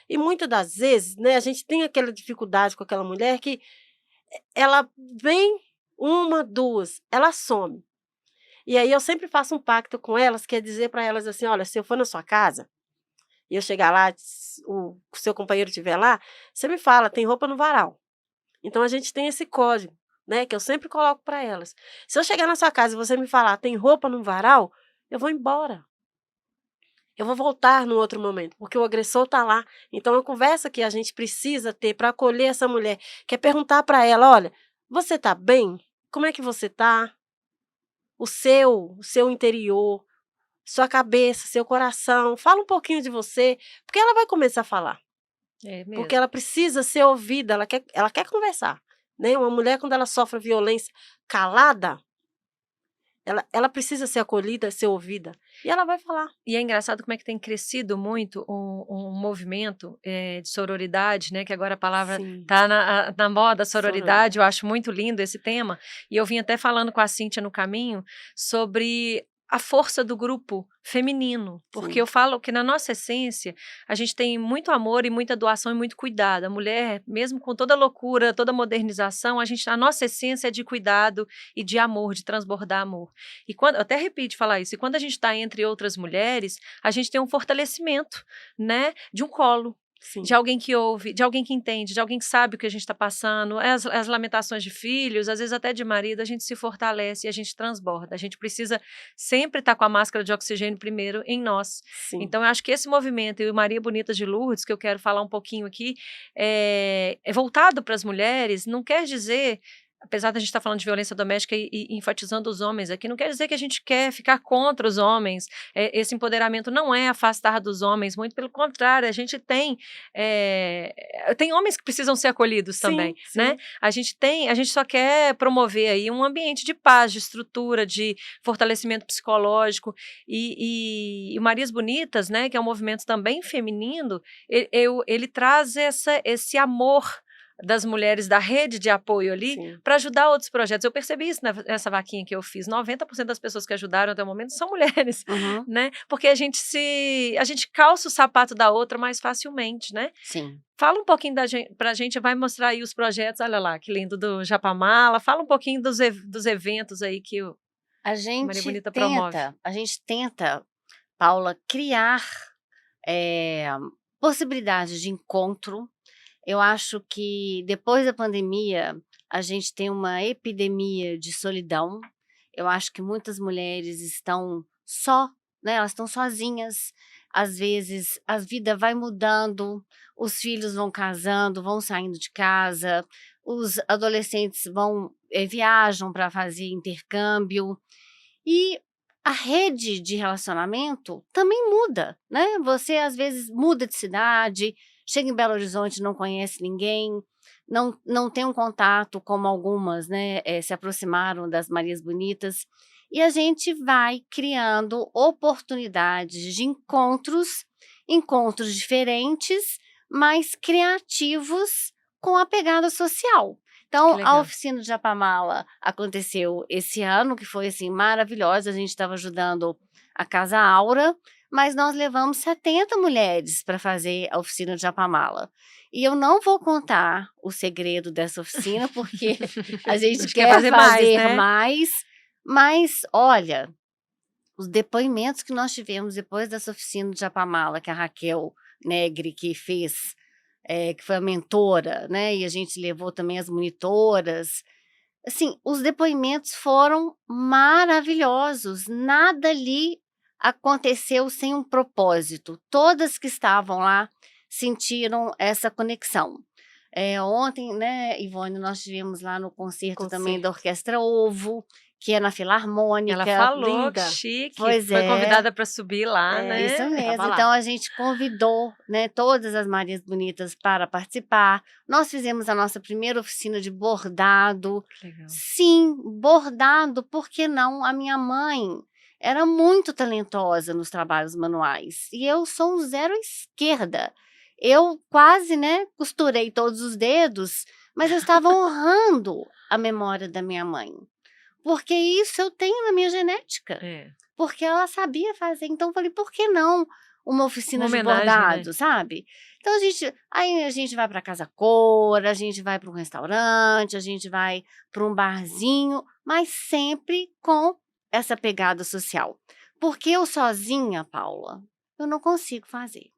E muitas das vezes, né, a gente tem aquela dificuldade com aquela mulher que ela vem uma, 2, ela some. E aí eu sempre faço um pacto com elas, que é dizer para elas assim: olha, se eu for na sua casa e eu chegar lá, o seu companheiro estiver lá, você me fala, tem roupa no varal. Então a gente tem esse código, né, que eu sempre coloco para elas. Se eu chegar na sua casa e você me falar, tem roupa no varal, eu vou embora. Eu vou voltar num outro momento, porque o agressor está lá. Então, a conversa que a gente precisa ter para acolher essa mulher, que é perguntar para ela: olha, você está bem? Como é que você está? O seu interior, sua cabeça, seu coração. Fala um pouquinho de você, porque ela vai começar a falar. É Porque mesmo. ela precisa ser ouvida, ela quer conversar. Né? Uma mulher, quando ela sofre violência calada, ela precisa ser acolhida, ser ouvida. E ela vai falar. E é engraçado como é que tem crescido muito um movimento de sororidade, né? Que agora a palavra Sim, está na moda, sororidade. Eu sororidade. acho muito lindo esse tema. E eu vim até falando com a Cíntia no caminho sobre a força do grupo feminino. Porque Sim. eu falo que na nossa essência a gente tem muito amor e muita doação e muito cuidado. A mulher, mesmo com toda a loucura, toda a modernização, a nossa essência é de cuidado e de amor, de transbordar amor. E quando, eu até repito falar isso, e quando a gente está entre outras mulheres, a gente tem um fortalecimento, né, de um colo, de Sim. alguém que ouve, de alguém que entende, de alguém que sabe o que a gente está passando, as lamentações de filhos, às vezes até de marido, a gente se fortalece e a gente transborda. A gente precisa sempre estar com a máscara de oxigênio primeiro em nós. Sim. Então, eu acho que esse movimento, e o Maria Bonita de Lourdes, que eu quero falar um pouquinho aqui, é voltado para as mulheres, não quer dizer, apesar da gente estar falando de violência doméstica e enfatizando os homens aqui, não quer dizer que a gente quer ficar contra os homens. Esse empoderamento não é afastar dos homens, muito pelo contrário, a gente tem homens que precisam ser acolhidos também, Sim, né? sim. A gente só quer promover aí um ambiente de paz, de estrutura, de fortalecimento psicológico e o Marias Bonitas, né, que é um movimento também feminino, ele traz esse amor das mulheres da rede de apoio ali Sim. para ajudar outros projetos. Eu percebi isso nessa vaquinha que eu fiz. 90% das pessoas que ajudaram até o momento são mulheres, Uhum. né? Porque a gente calça o sapato da outra mais facilmente, né? Sim. Fala um pouquinho pra gente, vai mostrar aí os projetos, olha lá, que lindo, do Japamala. Fala um pouquinho dos eventos aí que o A Maria gente Bonita promove. tenta, Paula, criar eh, possibilidades de encontro. Eu acho que depois da pandemia, a gente tem uma epidemia de solidão. Eu acho que muitas mulheres estão só, né, elas estão sozinhas. Às vezes, a vida vai mudando, os filhos vão casando, vão saindo de casa, os adolescentes viajam para fazer intercâmbio. E a rede de relacionamento também muda, né, você às vezes muda de cidade, chega em Belo Horizonte, não conhece ninguém, não tem um contato como algumas, né, se aproximaram das Marias Bonitas, e a gente vai criando oportunidades de encontros diferentes, mas criativos com a pegada social. Que Então, a legal. oficina de Japamala aconteceu esse ano, que foi, assim, maravilhosa, a gente estava ajudando a Casa Aura, mas nós levamos 70 mulheres para fazer a oficina de Japamala. E eu não vou contar o segredo dessa oficina, porque a gente Acho que quer quer fazer mais, fazer né? mais, mas olha, os depoimentos que nós tivemos depois dessa oficina de Japamala, que a Raquel Negri que fez, que foi a mentora, né, e a gente levou também as monitoras. Assim, os depoimentos foram maravilhosos, nada ali aconteceu sem um propósito. Todas que estavam lá sentiram essa conexão. Ontem, né, Ivone, nós tivemos lá no concerto também da Concerto. Orquestra Ovo, que é na Ela Filarmônica. falou, que Linda. chique, Pois foi é. convidada para subir lá, É, Isso né? mesmo. tava Então lá. a gente convidou, né, todas as Marias Bonitas para participar. Nós fizemos a nossa primeira oficina de bordado. Que legal. Sim, bordado, por que não? A minha mãe era muito talentosa nos trabalhos manuais e eu sou um zero à esquerda. Eu quase, né, costurei todos os dedos, mas eu estava honrando a memória da minha mãe, porque isso eu tenho na minha genética. É. Porque ela sabia fazer, então eu falei: "Por que não uma oficina Uma de homenagem, né? bordado?", sabe. Então a gente vai para casa cor, a gente vai para um restaurante, a gente vai para um barzinho, mas sempre com essa pegada social. Porque eu sozinha, Paula, eu não consigo fazer.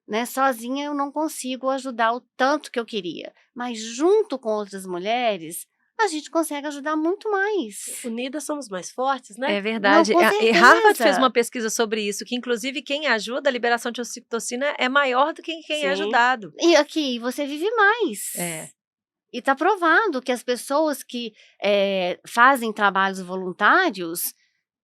Né? Sozinha eu não consigo ajudar o tanto que eu queria. Mas junto com outras mulheres, a gente consegue ajudar muito mais. Unidas somos mais fortes, né? É verdade. Não, com E Harvard fez certeza. uma pesquisa sobre isso, que inclusive quem ajuda, a liberação de ocitocina é maior do que quem é Sim. ajudado. E aqui você vive mais. É. E está provado que as pessoas que fazem trabalhos voluntários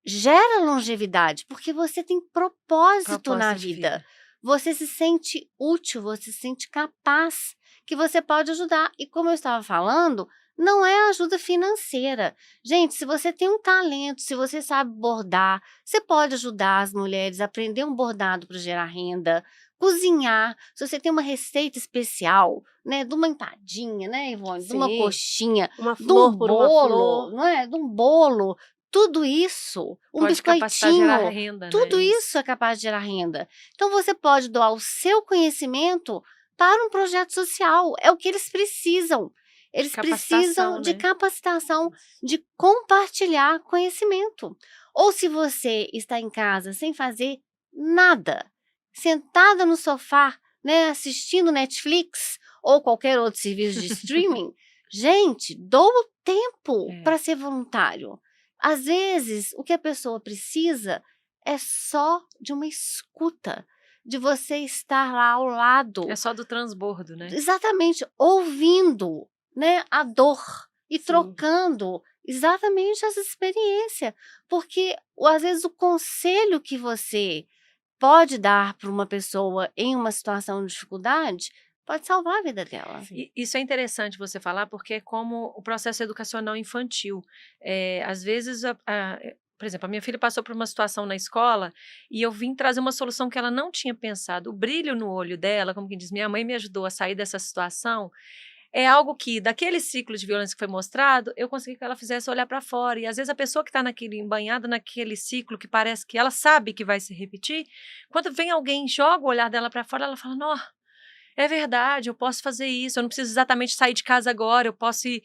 gera longevidade, porque você tem propósito na Propósito de vida. Você se sente útil, você se sente capaz, que você pode ajudar. E como eu estava falando, não é ajuda financeira. Gente, se você tem um talento, se você sabe bordar, você pode ajudar as mulheres a aprender um bordado para gerar renda, cozinhar. Se você tem uma receita especial, né, de uma empadinha, né, Ivone, de uma Sim. coxinha, Uma de flor um por uma bolo, flor. não é? De um bolo, tudo isso, um Pode capacitar a gerar biscoitinho, renda, tudo né? isso é capaz de gerar renda. Então você pode doar o seu conhecimento para um projeto social, é o que eles precisam. Eles precisam de né? capacitação, de compartilhar conhecimento. Ou se você está em casa sem fazer nada, sentada no sofá, né, assistindo Netflix ou qualquer outro serviço de streaming, gente, doa o tempo para ser voluntário. Às vezes, o que a pessoa precisa é só de uma escuta, de você estar lá ao lado. É só do transbordo, né? Exatamente, ouvindo, né, a dor e Sim. trocando exatamente essa experiência. Porque, às vezes, o conselho que você pode dar para uma pessoa em uma situação de dificuldade pode salvar a vida dela. Isso é interessante você falar, porque é como o processo educacional infantil. Às vezes, por exemplo, a minha filha passou por uma situação na escola e eu vim trazer uma solução que ela não tinha pensado. O brilho no olho dela, como quem diz, minha mãe me ajudou a sair dessa situação, é algo que, daquele ciclo de violência que foi mostrado, eu consegui que ela fizesse olhar para fora. E às vezes a pessoa que está embanhada naquele ciclo que parece que ela sabe que vai se repetir, quando vem alguém e joga o olhar dela para fora, ela fala, não, é verdade, eu posso fazer isso, eu não preciso exatamente sair de casa agora, eu posso ir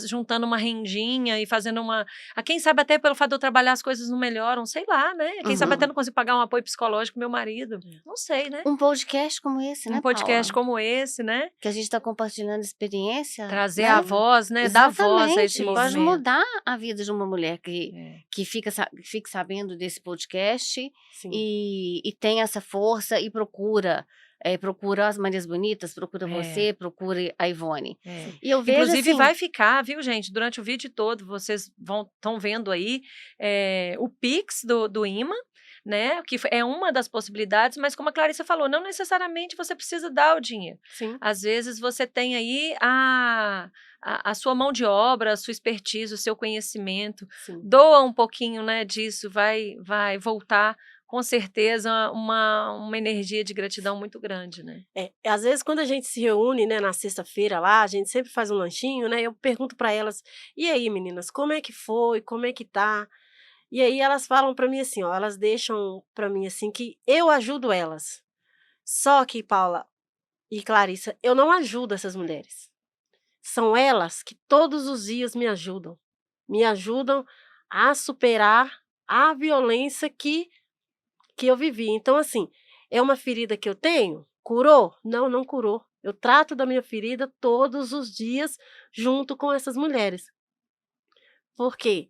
juntando uma rendinha e fazendo uma... Quem sabe até pelo fato de eu trabalhar as coisas não melhoram, sei lá, né? Quem sabe até não consigo pagar um apoio psicológico pro meu marido, não sei, né? Um podcast como esse, né, Um podcast Paula? como esse, né? Que a gente está compartilhando experiência. Trazer né? a voz, né? Dar voz a esse Exatamente, pode movimento. mudar a vida de uma mulher que fique sabendo desse podcast Sim. e tem essa força e procura as Marias Bonitas, procura você, procure a Ivone. E eu vejo Inclusive assim, vai ficar, viu, gente? Durante o vídeo todo, vocês estão vendo aí o Pix do imã, né? Que é uma das possibilidades, mas como a Clarissa falou, não necessariamente você precisa dar o dinheiro. Sim. Às vezes você tem aí a sua mão de obra, a sua expertise, o seu conhecimento. Sim. Doa um pouquinho, né, disso, vai voltar com certeza uma energia de gratidão muito grande, né? Às vezes quando a gente se reúne, né, na sexta-feira lá, a gente sempre faz um lanchinho, né, eu pergunto para elas, e aí meninas, como é que foi, como é que tá? E aí elas falam para mim assim, ó, elas deixam para mim assim que eu ajudo elas. Só que, Paula e Clarissa, eu não ajudo essas mulheres. São elas que todos os dias me ajudam a superar a violência que eu vivi. Então, assim, é uma ferida que eu tenho? Curou? Não, não curou. Eu trato da minha ferida todos os dias junto com essas mulheres. Porque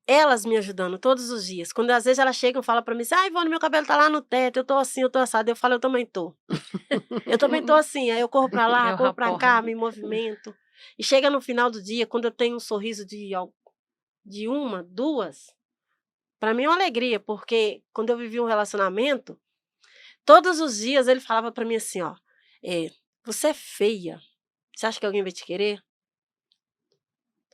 elas me ajudando todos os dias. Quando às vezes elas chegam e falam para mim assim, Ivone, meu cabelo tá lá no teto, eu tô assim, eu tô assada. Eu falo, eu também tô. Eu também tô assim. Aí eu corro para lá, corro para cá, me movimento. E chega no final do dia, quando eu tenho um sorriso de uma, duas, para mim é uma alegria, porque quando eu vivi um relacionamento, todos os dias ele falava para mim assim, ó, você é feia, você acha que alguém vai te querer?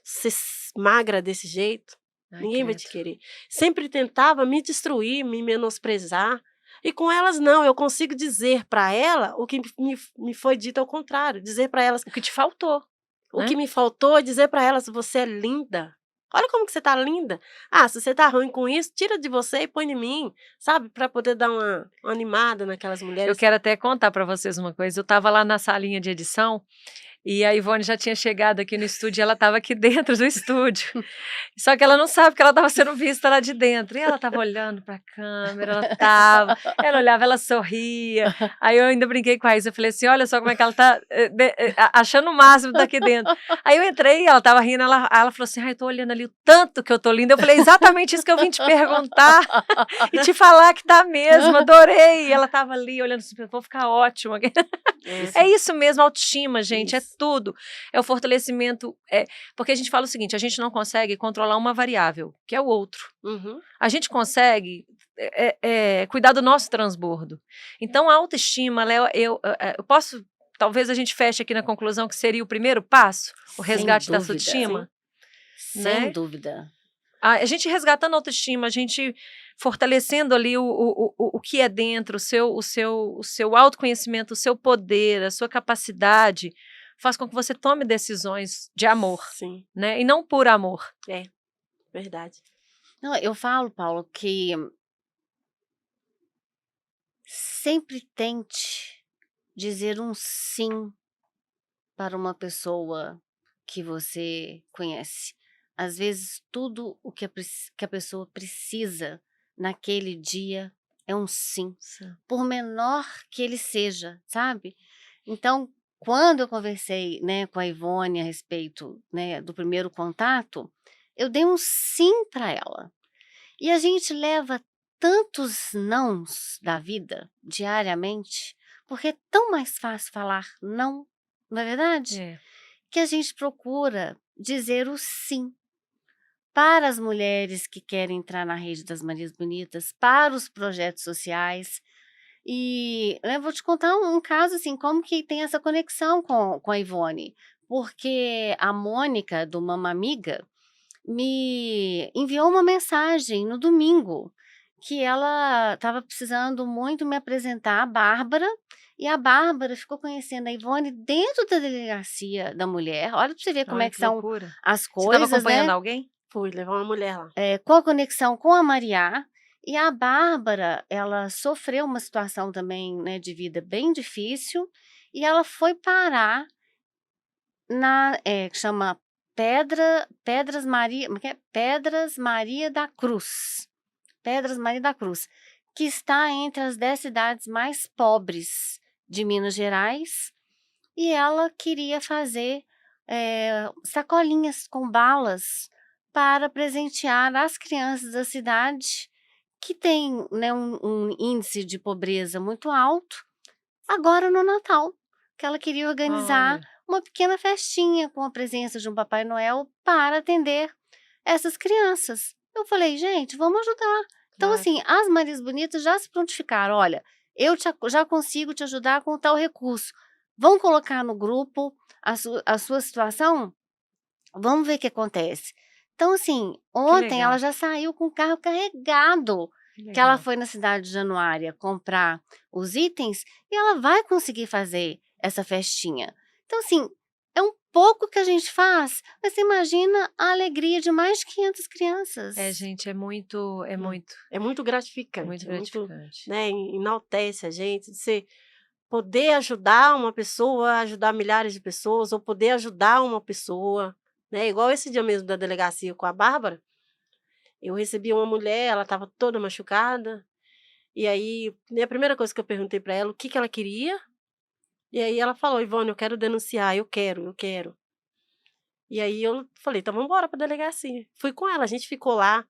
Você magra desse jeito, ninguém vai te querer. Sempre tentava me destruir, me menosprezar, e com elas não, eu consigo dizer para ela o que me foi dito ao contrário, dizer para elas o que te faltou. O que me faltou é dizer para elas, você é linda. Olha como que você tá linda. Se você tá ruim com isso, tira de você e põe em mim, sabe? Para poder dar uma animada naquelas mulheres. Eu quero até contar para vocês uma coisa. Eu estava lá na salinha de edição E a Ivone já tinha chegado aqui no estúdio e ela estava aqui dentro do estúdio. Só que ela não sabe que ela estava sendo vista lá de dentro. E ela estava olhando para a câmera, ela olhava, ela sorria. Aí eu ainda brinquei com a Raíssa, eu falei assim, olha só como é que ela está achando o máximo daqui dentro. Aí eu entrei, ela estava rindo, ela falou assim, eu estou olhando ali o tanto que eu estou linda. Eu falei, exatamente isso que eu vim te perguntar e te falar que tá mesmo, adorei. E ela estava ali olhando assim, vou ficar ótima. É isso mesmo, autoestima, gente, é tudo. É o fortalecimento, porque a gente fala o seguinte, a gente não consegue controlar uma variável, que é o outro. A gente consegue cuidar do nosso transbordo. Então, a autoestima, eu posso, talvez a gente feche aqui na conclusão que seria o primeiro passo, o resgate da sua autoestima. Sem dúvida. A gente resgatando a autoestima, a gente fortalecendo ali o que é dentro, o seu autoconhecimento, o seu poder, a sua capacidade, faz com que você tome decisões de amor, né? E não por amor. É, verdade. Não, eu falo, Paulo, que sempre tente dizer um sim para uma pessoa que você conhece. Às vezes, tudo o que a pessoa precisa naquele dia é um sim, por menor que ele seja, sabe? Então, quando eu conversei, né, com a Ivone a respeito, né, do primeiro contato, eu dei um sim para ela. E a gente leva tantos nãos da vida diariamente, porque é tão mais fácil falar não é verdade? Que a gente procura dizer o sim. Para as mulheres que querem entrar na rede das Marias Bonitas, para os projetos sociais. E eu vou te contar um caso, assim, como que tem essa conexão com a Ivone. Porque a Mônica, do Mama Amiga, me enviou uma mensagem no domingo, que ela estava precisando muito me apresentar a Bárbara, e a Bárbara ficou conhecendo a Ivone dentro da delegacia da mulher. Olha para você ver como é que são loucura. as Você estava coisas, acompanhando né? alguém? Fui levar uma mulher lá. Com a conexão com a Mariá, e a Bárbara, ela sofreu uma situação também, né, de vida bem difícil, e ela foi parar que chama Pedras Maria, como é que é? Pedras Maria da Cruz. Pedras Maria da Cruz, que está entre as 10 cidades mais pobres de Minas Gerais, e ela queria fazer sacolinhas com balas para presentear as crianças da cidade, que tem, né, um índice de pobreza muito alto, agora no Natal, que ela queria organizar uma pequena festinha com a presença de um Papai Noel para atender essas crianças. Eu falei, gente, vamos ajudar. Então, assim, as Marias Bonitas já se prontificaram. Olha, eu já consigo te ajudar com tal recurso. Vão colocar no grupo a sua situação? Vamos ver o que acontece. Então, assim, ontem ela já saiu com o carro carregado, que ela foi na cidade de Januária comprar os itens, e ela vai conseguir fazer essa festinha. Então, assim, é um pouco que a gente faz, mas você imagina a alegria de mais de 500 crianças. Gente, é muito É muito gratificante. muito gratificante. Né, enaltece a gente, você poder ajudar uma pessoa, ajudar milhares de pessoas, ou poder ajudar uma pessoa, né? Igual esse dia mesmo da delegacia com a Bárbara, eu recebi uma mulher, ela estava toda machucada, e aí, a primeira coisa que eu perguntei para ela, o que ela queria, e aí ela falou, Ivone, eu quero denunciar, eu quero. E aí eu falei, então vamos embora para a delegacia. Fui com ela, a gente ficou lá,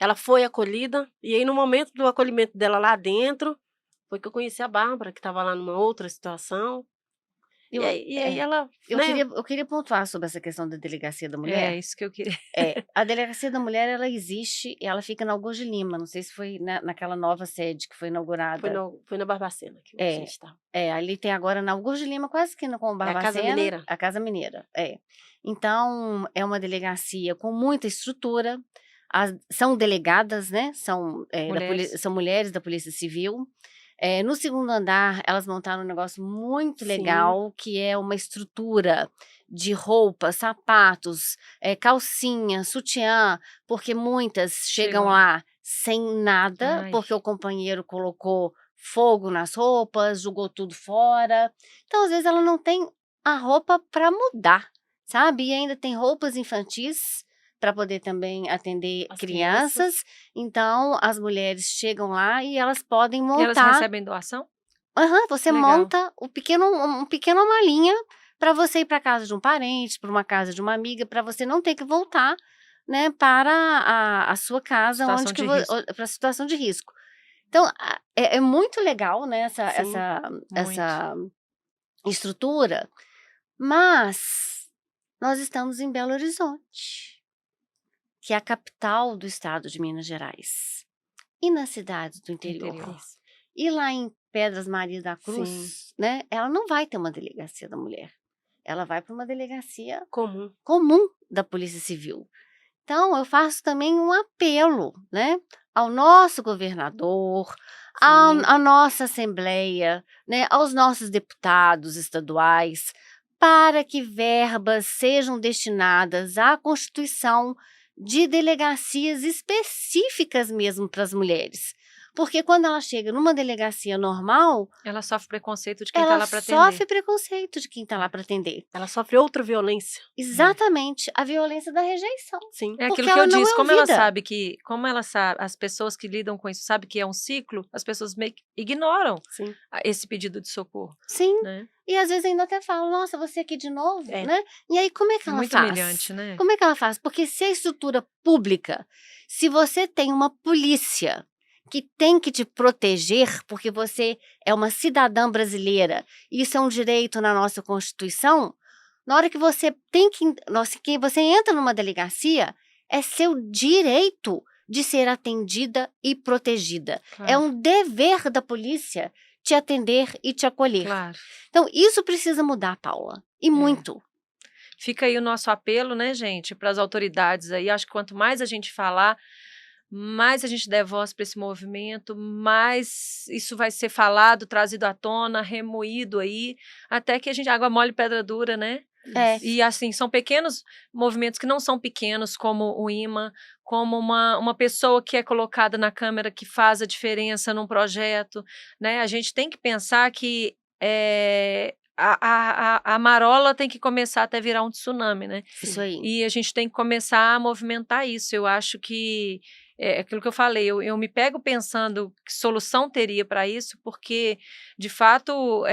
ela foi acolhida, e aí no momento do acolhimento dela lá dentro, foi que eu conheci a Bárbara, que estava lá numa outra situação. E aí ela, eu queria pontuar sobre essa questão da Delegacia da Mulher. É isso que eu queria. A Delegacia da Mulher, ela existe e ela fica na Augusto de Lima. Não sei se foi naquela nova sede que foi inaugurada. Foi na Barbacena que você está. Ali tem agora na Augusto de Lima, quase esquina com o Barbacena. É a Casa Mineira. A Casa Mineira, Então, é uma delegacia com muita estrutura. São delegadas, né? São mulheres da Polícia Civil. No segundo andar, elas montaram um negócio muito legal, que é uma estrutura de roupas, sapatos, calcinha, sutiã, porque muitas chegam lá sem nada, porque o companheiro colocou fogo nas roupas, jogou tudo fora. Então, às vezes, ela não tem a roupa para mudar, sabe? E ainda tem roupas infantis para poder também atender As crianças. Então, as mulheres chegam lá e elas podem E elas montar. recebem doação? Aham, você Legal. monta um pequena malinha para você ir para casa de um parente, para uma casa de uma amiga, para você não ter que voltar, né, para a sua casa, Situação onde que de risco. para a situação de risco. Então, é muito legal, né, essa Sim, essa Muito. essa estrutura, mas nós estamos em Belo Horizonte, que é a capital do estado de Minas Gerais. E nas cidades do interior? Interior. E lá em Pedras Maria da sim. Cruz, né, ela não vai ter uma delegacia da mulher. Ela vai para uma delegacia Comum. comum da Polícia Civil. Então, eu faço também um apelo, né, ao nosso governador, Sim. à nossa Assembleia, né, aos nossos deputados estaduais, para que verbas sejam destinadas à constituição de delegacias específicas mesmo para as mulheres. Porque quando ela chega numa delegacia normal, Ela sofre preconceito de quem está ela lá para atender. sofre preconceito de quem está lá para atender. Ela sofre outra violência. Exatamente, a violência da rejeição. Sim. É Porque aquilo que eu ela não disse, é como ela ouvida. sabe as pessoas que lidam com isso sabem que é um ciclo, as pessoas meio que ignoram Sim. esse pedido de socorro, Sim, né? e às vezes ainda até falam, nossa, você aqui de novo, É. né? E aí como é que É ela muito faz? humilhante, né? Como é que ela faz? Porque se a estrutura pública, se você tem uma polícia que tem que te proteger, porque você é uma cidadã brasileira, e isso é um direito na nossa Constituição, na hora que você que você entra numa delegacia, é seu direito de ser atendida e protegida. É Claro, um dever da polícia te atender e te acolher. claro. Então, isso precisa mudar, Paula. E muito. Fica aí o nosso apelo, né, gente, para as autoridades aí. Acho que quanto mais a gente falar, mais a gente der voz para esse movimento, mais isso vai ser falado, trazido à tona, remoído aí, até que a gente água mole pedra dura, né? É. E assim, são pequenos movimentos que não são pequenos, como o imã, como uma pessoa que é colocada na câmera que faz a diferença num projeto, né? A gente tem que pensar que a marola tem que começar até virar um tsunami, né? Isso aí. E a gente tem que começar a movimentar isso. Eu acho que é aquilo que eu falei, eu me pego pensando que solução teria para isso, porque, de fato,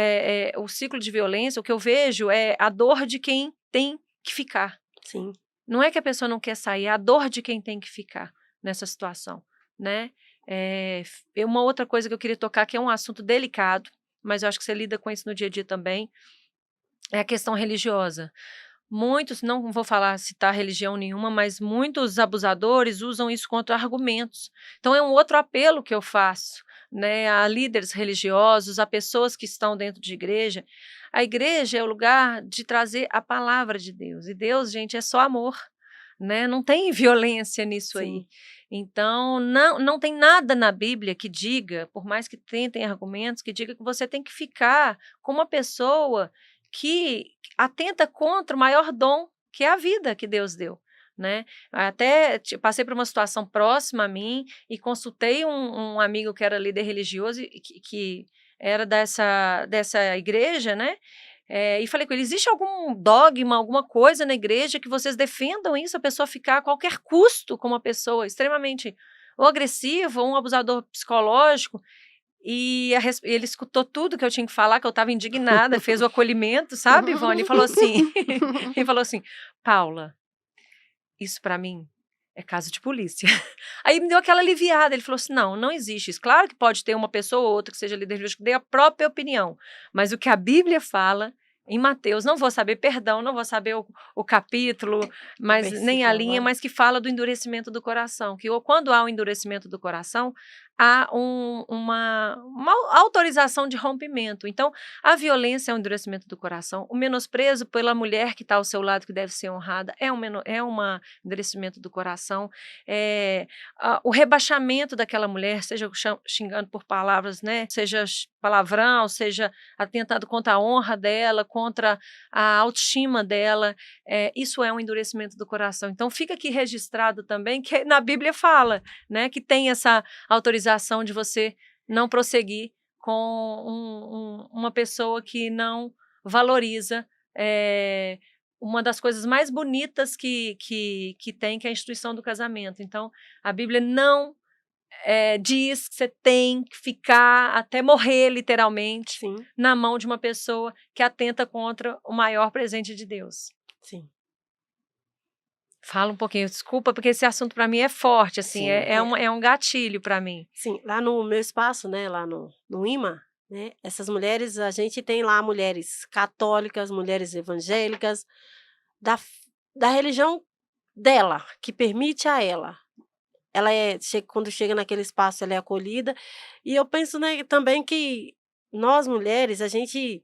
o ciclo de violência, o que eu vejo é a dor de quem tem que ficar. Sim. Não é que a pessoa não quer sair, é a dor de quem tem que ficar nessa situação, né? Uma outra coisa que eu queria tocar, que é um assunto delicado, mas eu acho que você lida com isso no dia a dia também, é a questão religiosa. Muitos, não vou citar religião nenhuma, mas muitos abusadores usam isso contra argumentos. Então é um outro apelo que eu faço, né, a líderes religiosos, a pessoas que estão dentro de igreja. A igreja é o lugar de trazer a palavra de Deus. E Deus, gente, é só amor, né? Não tem violência nisso aí. Sim. Então, não tem nada na Bíblia que diga, por mais que tentem argumentos, que diga que você tem que ficar com uma pessoa que atenta contra o maior dom, que é a vida que Deus deu, né? Até passei por uma situação próxima a mim e consultei um amigo que era líder religioso e que era dessa igreja, né? E falei com ele, existe algum dogma, alguma coisa na igreja que vocês defendam isso, a pessoa ficar a qualquer custo com uma pessoa extremamente ou agressiva, ou um abusador psicológico? E ele escutou tudo que eu tinha que falar, que eu estava indignada, fez o acolhimento, sabe, Ivone? E falou assim, ele falou assim, Paula, isso para mim é caso de polícia. Aí me deu aquela aliviada, ele falou assim, não existe isso. Claro que pode ter uma pessoa ou outra que seja líder religioso que dê a própria opinião, mas o que a Bíblia fala em Mateus, não vou saber, perdão, não vou saber o capítulo, mas nem a Versículo linha, agora. mas que fala do endurecimento do coração, que quando há um endurecimento do coração, há uma autorização de rompimento. Então, a violência é um endurecimento do coração, o menosprezo pela mulher que está ao seu lado, que deve ser honrada, é um endurecimento do coração, o rebaixamento daquela mulher, seja xingando por palavras, né, seja palavrão, seja atentado contra a honra dela, contra a autoestima dela, isso é um endurecimento do coração. Então, fica aqui registrado também que na Bíblia fala, né, que tem essa autorização de você não prosseguir com uma pessoa que não valoriza uma das coisas mais bonitas que tem, que é a instituição do casamento. Então, a Bíblia não diz que você tem que ficar até morrer, literalmente, Sim, na mão de uma pessoa que atenta contra o maior presente de Deus. sim. Fala um pouquinho, desculpa, porque esse assunto para mim é forte, assim, Sim. é um gatilho para mim. Sim, lá no meu espaço, né, lá no IMA, né, essas mulheres, a gente tem lá mulheres católicas, mulheres evangélicas, da, da religião dela, que permite a ela. Ela quando chega naquele espaço, ela é acolhida. E eu penso, né, também que nós mulheres, a gente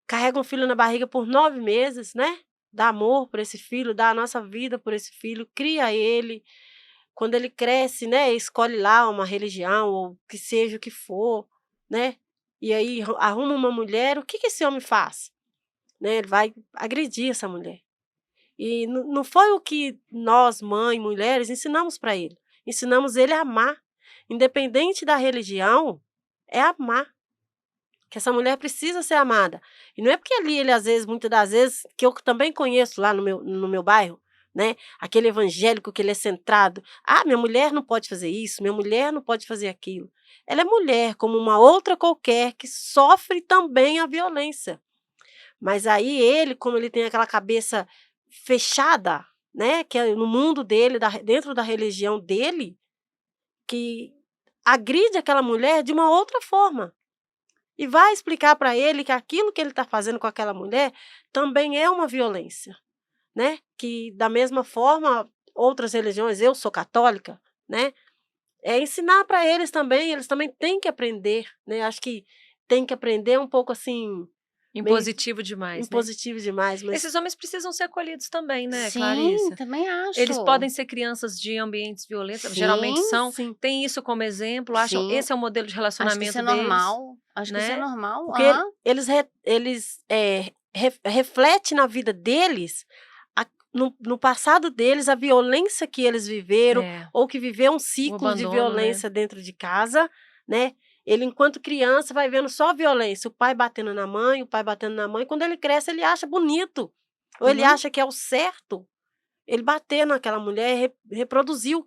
carrega um filho na barriga por 9 meses, né? Dá amor por esse filho, dá a nossa vida por esse filho, cria ele. Quando ele cresce, né, escolhe lá uma religião ou que seja o que for, né? E aí arruma uma mulher, o que que esse homem faz? Né, ele vai agredir essa mulher. E não foi o que nós, mãe, mulheres, ensinamos para ele. Ensinamos ele a amar. Independente da religião, é amar. Que essa mulher precisa ser amada. E não é porque ali ele, às vezes, muitas das vezes, que eu também conheço lá no meu bairro, né? Aquele evangélico que ele é centrado. Ah, minha mulher não pode fazer isso, minha mulher não pode fazer aquilo. Ela é mulher, como uma outra qualquer, que sofre também a violência. Mas aí ele, como ele tem aquela cabeça fechada, né, que é no mundo dele, dentro da religião dele, que agride aquela mulher de uma outra forma. E vai explicar para ele que aquilo que ele está fazendo com aquela mulher também é uma violência, né? Que da mesma forma, outras religiões, eu sou católica, né? É ensinar para eles também têm que aprender, né? Acho que tem que aprender um pouco assim, meio Impositivo demais, né? impositivo demais, mas Esses homens precisam ser acolhidos também, né, Sim, Clarissa? também acho. Eles podem ser crianças de ambientes violentos, geralmente Sim, são, sim, tem isso como exemplo, acham sim. esse é o modelo de Acho que isso relacionamento é deles, normal. Acho que isso é né? normal. porque Aham. eles reflete na vida deles, no passado deles, a violência que eles viveram, É, ou que viveu um o ciclo de abandono, né? violência dentro de casa, né? Ele, enquanto criança, vai vendo só violência, o pai batendo na mãe, o pai batendo na mãe. Quando ele cresce, ele acha bonito, ou ele Uhum. acha que é o certo ele bater naquela mulher e reproduzir o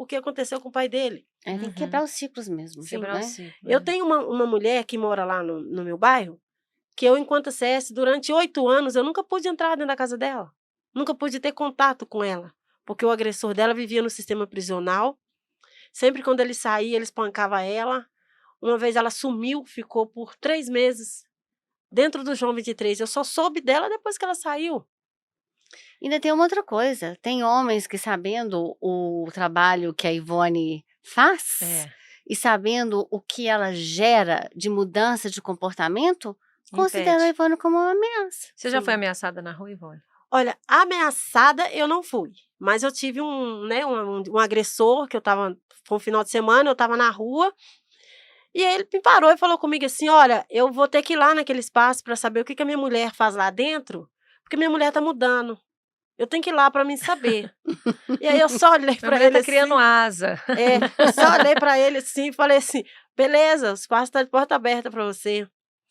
que aconteceu com o pai dele. Tem que Uhum. quebrar os ciclos mesmo, Quebrar o né? ciclo. Eu tenho uma mulher que mora lá no meu bairro, que eu, enquanto CS, durante 8 anos, eu nunca pude entrar dentro da casa dela. Nunca pude ter contato com ela, porque o agressor dela vivia no sistema prisional. Sempre quando ele saía, ele espancava ela. Uma vez ela sumiu, ficou por 3 meses dentro do João 23. Eu só soube dela depois que ela saiu. Ainda tem uma outra coisa, tem homens que, sabendo o trabalho que a Ivone faz É, e sabendo o que ela gera de mudança de comportamento, consideram a impede. Ivone como uma ameaça. Você já Sim. foi ameaçada na rua, Ivone? Olha, ameaçada eu não fui, mas eu tive um agressor que foi um final de semana, eu estava na rua, e aí ele me parou e falou comigo assim: "Olha, eu vou ter que ir lá naquele espaço para saber o que que a minha mulher faz lá dentro, porque minha mulher tá mudando. Eu tenho que ir lá para mim saber". E aí eu só olhei Minha para mulher ele tá criando assim, asa. eu só olhei para ele assim e falei assim: "Beleza, o espaço tá de porta aberta para você".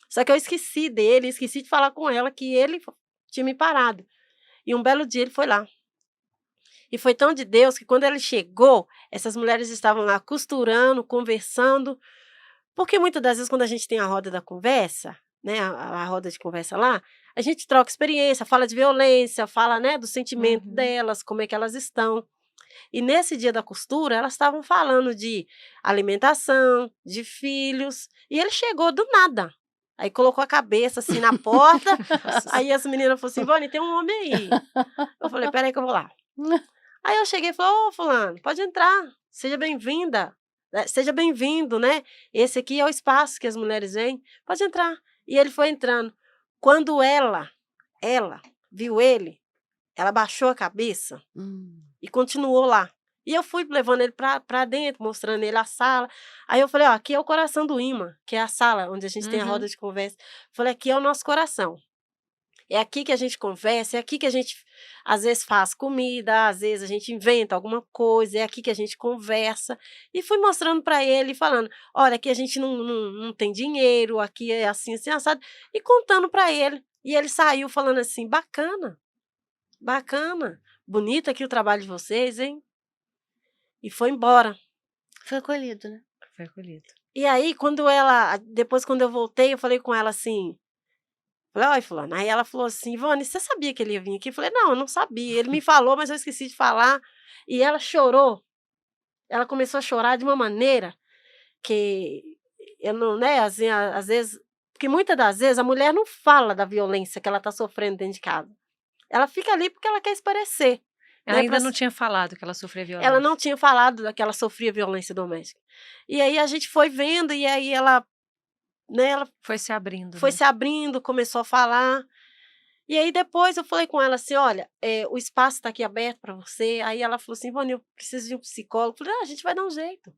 Só que eu esqueci dele, esqueci de falar com ela que ele tinha me parado. E um belo dia ele foi lá. E foi tão de Deus que quando ele chegou, essas mulheres estavam lá costurando, conversando, porque muitas das vezes quando a gente tem a roda da conversa, né, a roda de conversa lá, a gente troca experiência, fala de violência, fala, né, do sentimento Uhum. delas, como é que elas estão. E nesse dia da costura, elas estavam falando de alimentação, de filhos, e ele chegou do nada. Aí colocou a cabeça assim na porta, Nossa, aí as meninas falaram assim: "Ivone, tem um homem aí". Eu falei: "Espera aí que eu vou lá". Aí eu cheguei e falei: "Ô fulano, pode entrar, seja bem-vinda, seja bem-vindo, né, esse aqui é o espaço que as mulheres vêm, pode entrar". E ele foi entrando. Quando ela viu ele, ela baixou a cabeça Hum. e continuou lá. E eu fui levando ele pra dentro, mostrando ele a sala. Aí eu falei: "Ó, aqui é o coração do imã, que é a sala onde a gente tem a Uhum. roda de conversa". Falei: "Aqui é o nosso coração. É aqui que a gente conversa, é aqui que a gente, às vezes, faz comida, às vezes a gente inventa alguma coisa, é aqui que a gente conversa". E fui mostrando para ele, falando: "Olha, aqui a gente não tem dinheiro, aqui é assim, assim, assado", e contando para ele. E ele saiu falando assim, bacana, bonito aqui o trabalho de vocês, hein? E foi embora. Foi acolhido, né? Foi acolhido. E aí, depois quando eu voltei, eu falei com ela assim, falei, olha, fulano. Aí ela falou assim, Ivone, você sabia que ele ia vir aqui? Eu falei, não, eu não sabia. Ele me falou, mas eu esqueci de falar. E ela chorou. Ela começou a chorar de uma maneira que eu não, né, assim, às vezes, porque muitas das vezes a mulher não fala da violência que ela está sofrendo dentro de casa. Ela fica ali porque ela quer esparecer. Ela Né, ainda não tinha falado que ela sofria violência. ela não tinha falado que ela sofria violência doméstica. E aí a gente foi vendo, e aí ela, né, ela foi se abrindo. foi né? se abrindo, começou a falar. E aí depois eu falei com ela assim, olha, o espaço está aqui aberto para você. Aí ela falou assim, Ivone, eu preciso de um psicólogo. Eu falei, a gente vai dar um jeito.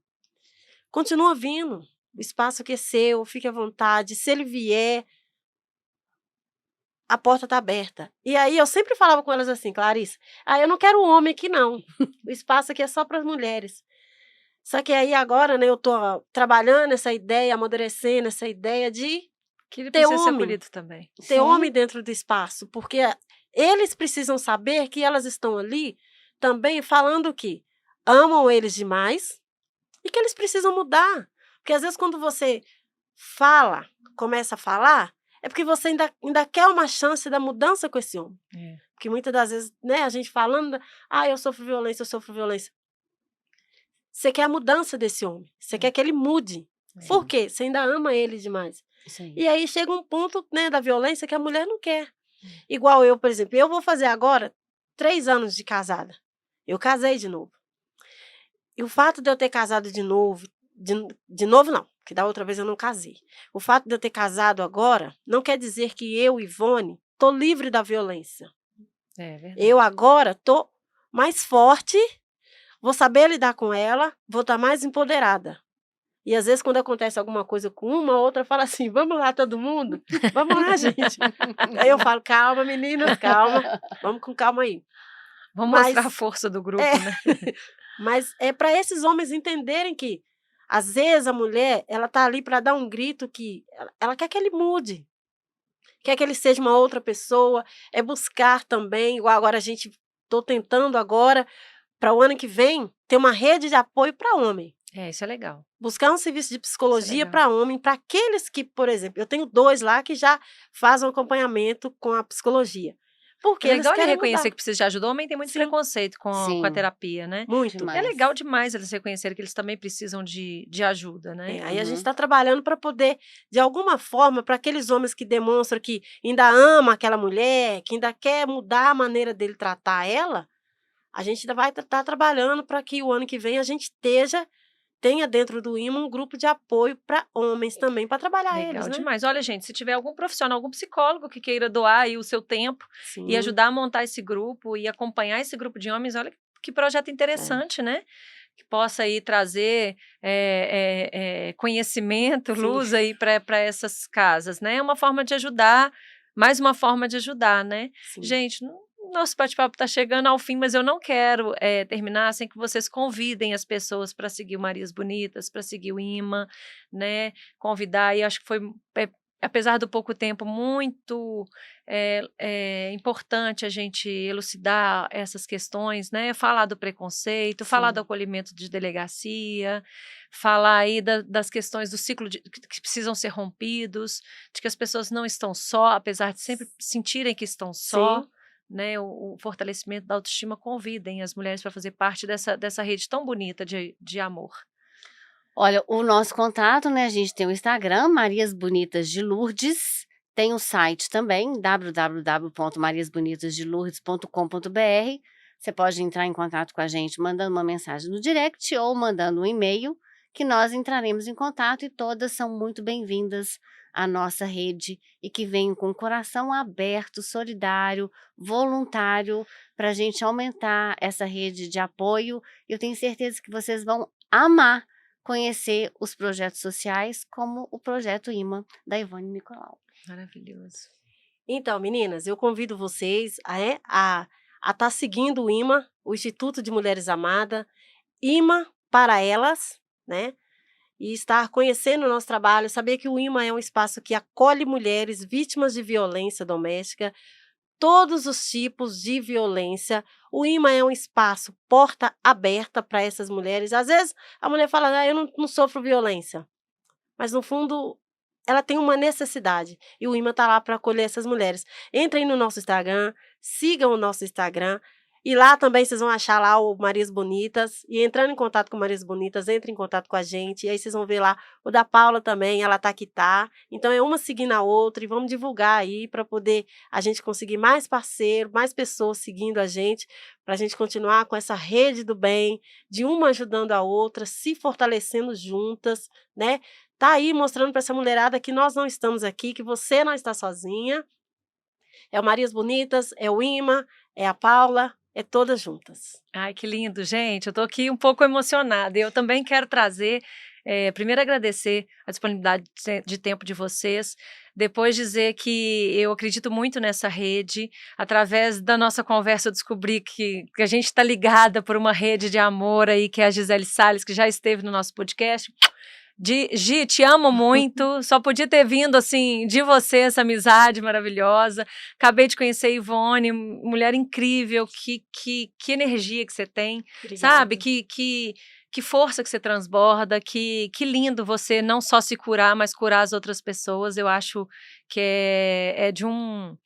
Continua vindo. O espaço aqui é seu, fique à vontade. Se ele vier, a porta está aberta. E aí eu sempre falava com elas assim, Clarice, eu não quero um homem aqui não. O espaço aqui é só para as mulheres. Só que aí agora, né, eu estou trabalhando essa ideia, amadurecendo essa ideia de que ele ter precisa ser homem. acolhido também. Ter Sim. homem dentro do espaço, porque eles precisam saber que elas estão ali também falando que amam eles demais e que eles precisam mudar. Porque às vezes quando você começa a falar, é porque você ainda quer uma chance da mudança com esse homem. É. Porque muitas das vezes, né, a gente falando, eu sofro violência, eu sofro violência. Você quer a mudança desse homem, você quer que ele mude. Por quê? Você ainda ama ele demais. Isso aí. E aí chega um ponto, né, da violência que a mulher não quer. Igual eu, por exemplo, eu vou fazer agora 3 anos de casada. Eu casei de novo. E o fato de eu ter casado de novo não, que da outra vez eu não casei. O fato de eu ter casado agora não quer dizer que eu, Ivone, tô livre da violência. É verdade. Eu agora tô mais forte, vou saber lidar com ela, vou estar mais empoderada. E às vezes quando acontece alguma coisa com uma, a outra fala assim, vamos lá todo mundo? Vamos lá, gente. Aí eu falo, calma meninas, calma, vamos com calma aí. Vamos Mas- mostrar a força do grupo, né? Mas é para esses homens entenderem que, às vezes, a mulher, ela tá ali para dar um grito que ela quer que ele mude, quer que ele seja uma outra pessoa, é buscar também, igual agora estou tentando agora, para o ano que vem, ter uma rede de apoio para homem. Isso é legal. Buscar um serviço de psicologia legal. para homem, para aqueles que, por exemplo, eu tenho 2 lá que já fazem um acompanhamento com a psicologia. Porque É eles legal ele querem reconhecer mudar. que precisa de ajuda. O homem tem muito Sim. preconceito com a Sim. terapia, né? Muito. Demais. É legal demais eles reconhecerem que eles também precisam de ajuda, né? Aí a gente Uhum. está trabalhando para poder, de alguma forma, para aqueles homens que demonstram que ainda ama aquela mulher, que ainda quer mudar a maneira dele tratar ela, a gente ainda vai estar trabalhando para que o ano que vem a gente tenha dentro do IMA um grupo de apoio para homens também, para trabalhar Legal eles, né? demais. Olha, gente, se tiver algum profissional, algum psicólogo que queira doar aí o seu tempo Sim. e ajudar a montar esse grupo e acompanhar esse grupo de homens, olha que projeto interessante, né? Que possa aí trazer conhecimento, Sim. luz aí para essas casas, né? É uma forma de ajudar, mais uma forma de ajudar, né? Sim. Gente, nosso bate-papo está chegando ao fim, mas eu não quero terminar sem que vocês convidem as pessoas para seguir o Marias Bonitas, para seguir o IMA, né? Convidar, e acho que foi, apesar do pouco tempo, muito importante a gente elucidar essas questões, né? Falar do preconceito, falar Sim. do acolhimento de delegacia, falar aí das questões do ciclo que precisam ser rompidos, de que as pessoas não estão só, apesar de sempre sentirem que estão só. Sim. Né, o fortalecimento da autoestima. Convidem as mulheres para fazer parte dessa rede tão bonita de amor. Olha, o nosso contato, né? A gente tem o Instagram, Marias Bonitas de Lourdes. Tem o site também, www.mariasbonitasdelourdes.com.br. Você pode entrar em contato com a gente mandando uma mensagem no direct ou mandando um e-mail, que nós entraremos em contato, e todas são muito bem-vindas à nossa rede e que venham com o coração aberto, solidário, voluntário, para a gente aumentar essa rede de apoio. Eu tenho certeza que vocês vão amar conhecer os projetos sociais, como o projeto IMA da Ivone Nicolau. Maravilhoso. Então, meninas, eu convido vocês a estar seguindo o IMA, o Instituto de Mulheres Amada, IMA para elas, né? e estar conhecendo o nosso trabalho, saber que o IMA é um espaço que acolhe mulheres vítimas de violência doméstica, todos os tipos de violência. O IMA é um espaço porta aberta para essas mulheres. Às vezes a mulher fala: "Ah, eu não sofro violência", mas no fundo ela tem uma necessidade, e o IMA está lá para acolher essas mulheres. Entrem no nosso Instagram, sigam o nosso Instagram, e lá também vocês vão achar lá o Marias Bonitas, e entrando em contato com Marias Bonitas, entre em contato com a gente, e aí vocês vão ver lá o da Paula também, ela tá que tá. Então é uma seguindo a outra, e vamos divulgar aí para poder a gente conseguir mais parceiro, mais pessoas seguindo a gente, para a gente continuar com essa rede do bem, de uma ajudando a outra, se fortalecendo juntas, né? Tá aí mostrando para essa mulherada que nós não estamos aqui, que você não está sozinha. É o Marias Bonitas, é o IMA, é a Paula, é todas juntas. Ai, que lindo, gente. Eu tô aqui um pouco emocionada. Eu também quero trazer, primeiro agradecer a disponibilidade de tempo de vocês, depois dizer que eu acredito muito nessa rede. Através da nossa conversa eu descobri que a gente está ligada por uma rede de amor aí, que é a Gisele Salles, que já esteve no nosso podcast. Gi, te amo muito, só podia ter vindo, assim, de você, essa amizade maravilhosa. Acabei de conhecer a Ivone, mulher incrível, que energia que você tem, sabe? Obrigada. Que força que você transborda, que lindo você não só se curar, mas curar as outras pessoas. Eu acho que é de um...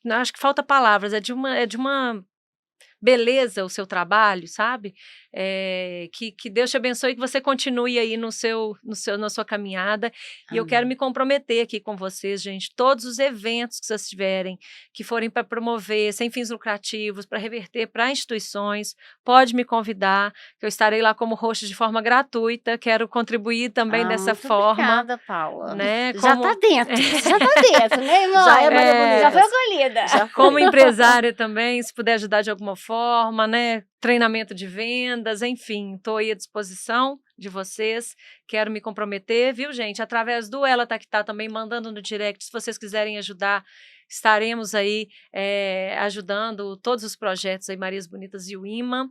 Não, acho que falta palavras, é de uma beleza o seu trabalho, sabe? Que Deus te abençoe e que você continue aí na sua caminhada. E eu quero Amém. me comprometer aqui com vocês, gente, todos os eventos que vocês tiverem, que forem para promover, sem fins lucrativos, para reverter para instituições, pode me convidar, que eu estarei lá como host de forma gratuita, quero contribuir também dessa Muito forma, obrigada, Paula. né? Já tá dentro, já tá dentro, né, irmã? Já é Maria Bonita. Já foi acolhida. Já Como foi. empresária também, se puder ajudar de alguma forma, né? Treinamento de vendas, enfim, estou aí à disposição de vocês. Quero me comprometer, viu, gente? Através do Ela Tá Que Tá também, mandando no direct, se vocês quiserem ajudar, estaremos aí ajudando todos os projetos aí, Marias Bonitas e o IMA.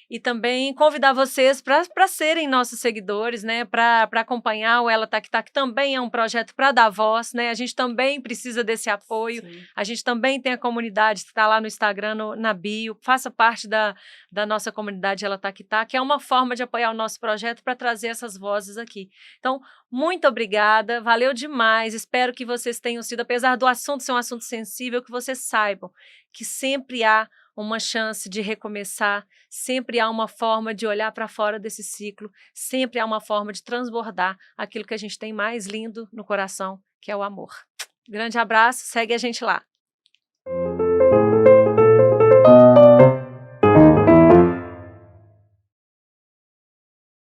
E também convidar vocês para serem nossos seguidores, né? Para acompanhar o Ela Tá Que Tá, que também é um projeto para dar voz, né? A gente também precisa desse apoio. Sim. A gente também tem a comunidade que está lá no Instagram, na bio. Faça parte da nossa comunidade Ela Tá Que Tá, que é uma forma de apoiar o nosso projeto para trazer essas vozes aqui. Então, muito obrigada, valeu demais. Espero que vocês tenham sido, apesar do assunto ser um assunto sensível, que vocês saibam que sempre há uma chance de recomeçar, sempre há uma forma de olhar para fora desse ciclo, sempre há uma forma de transbordar aquilo que a gente tem mais lindo no coração, que é o amor. Grande abraço, segue a gente lá.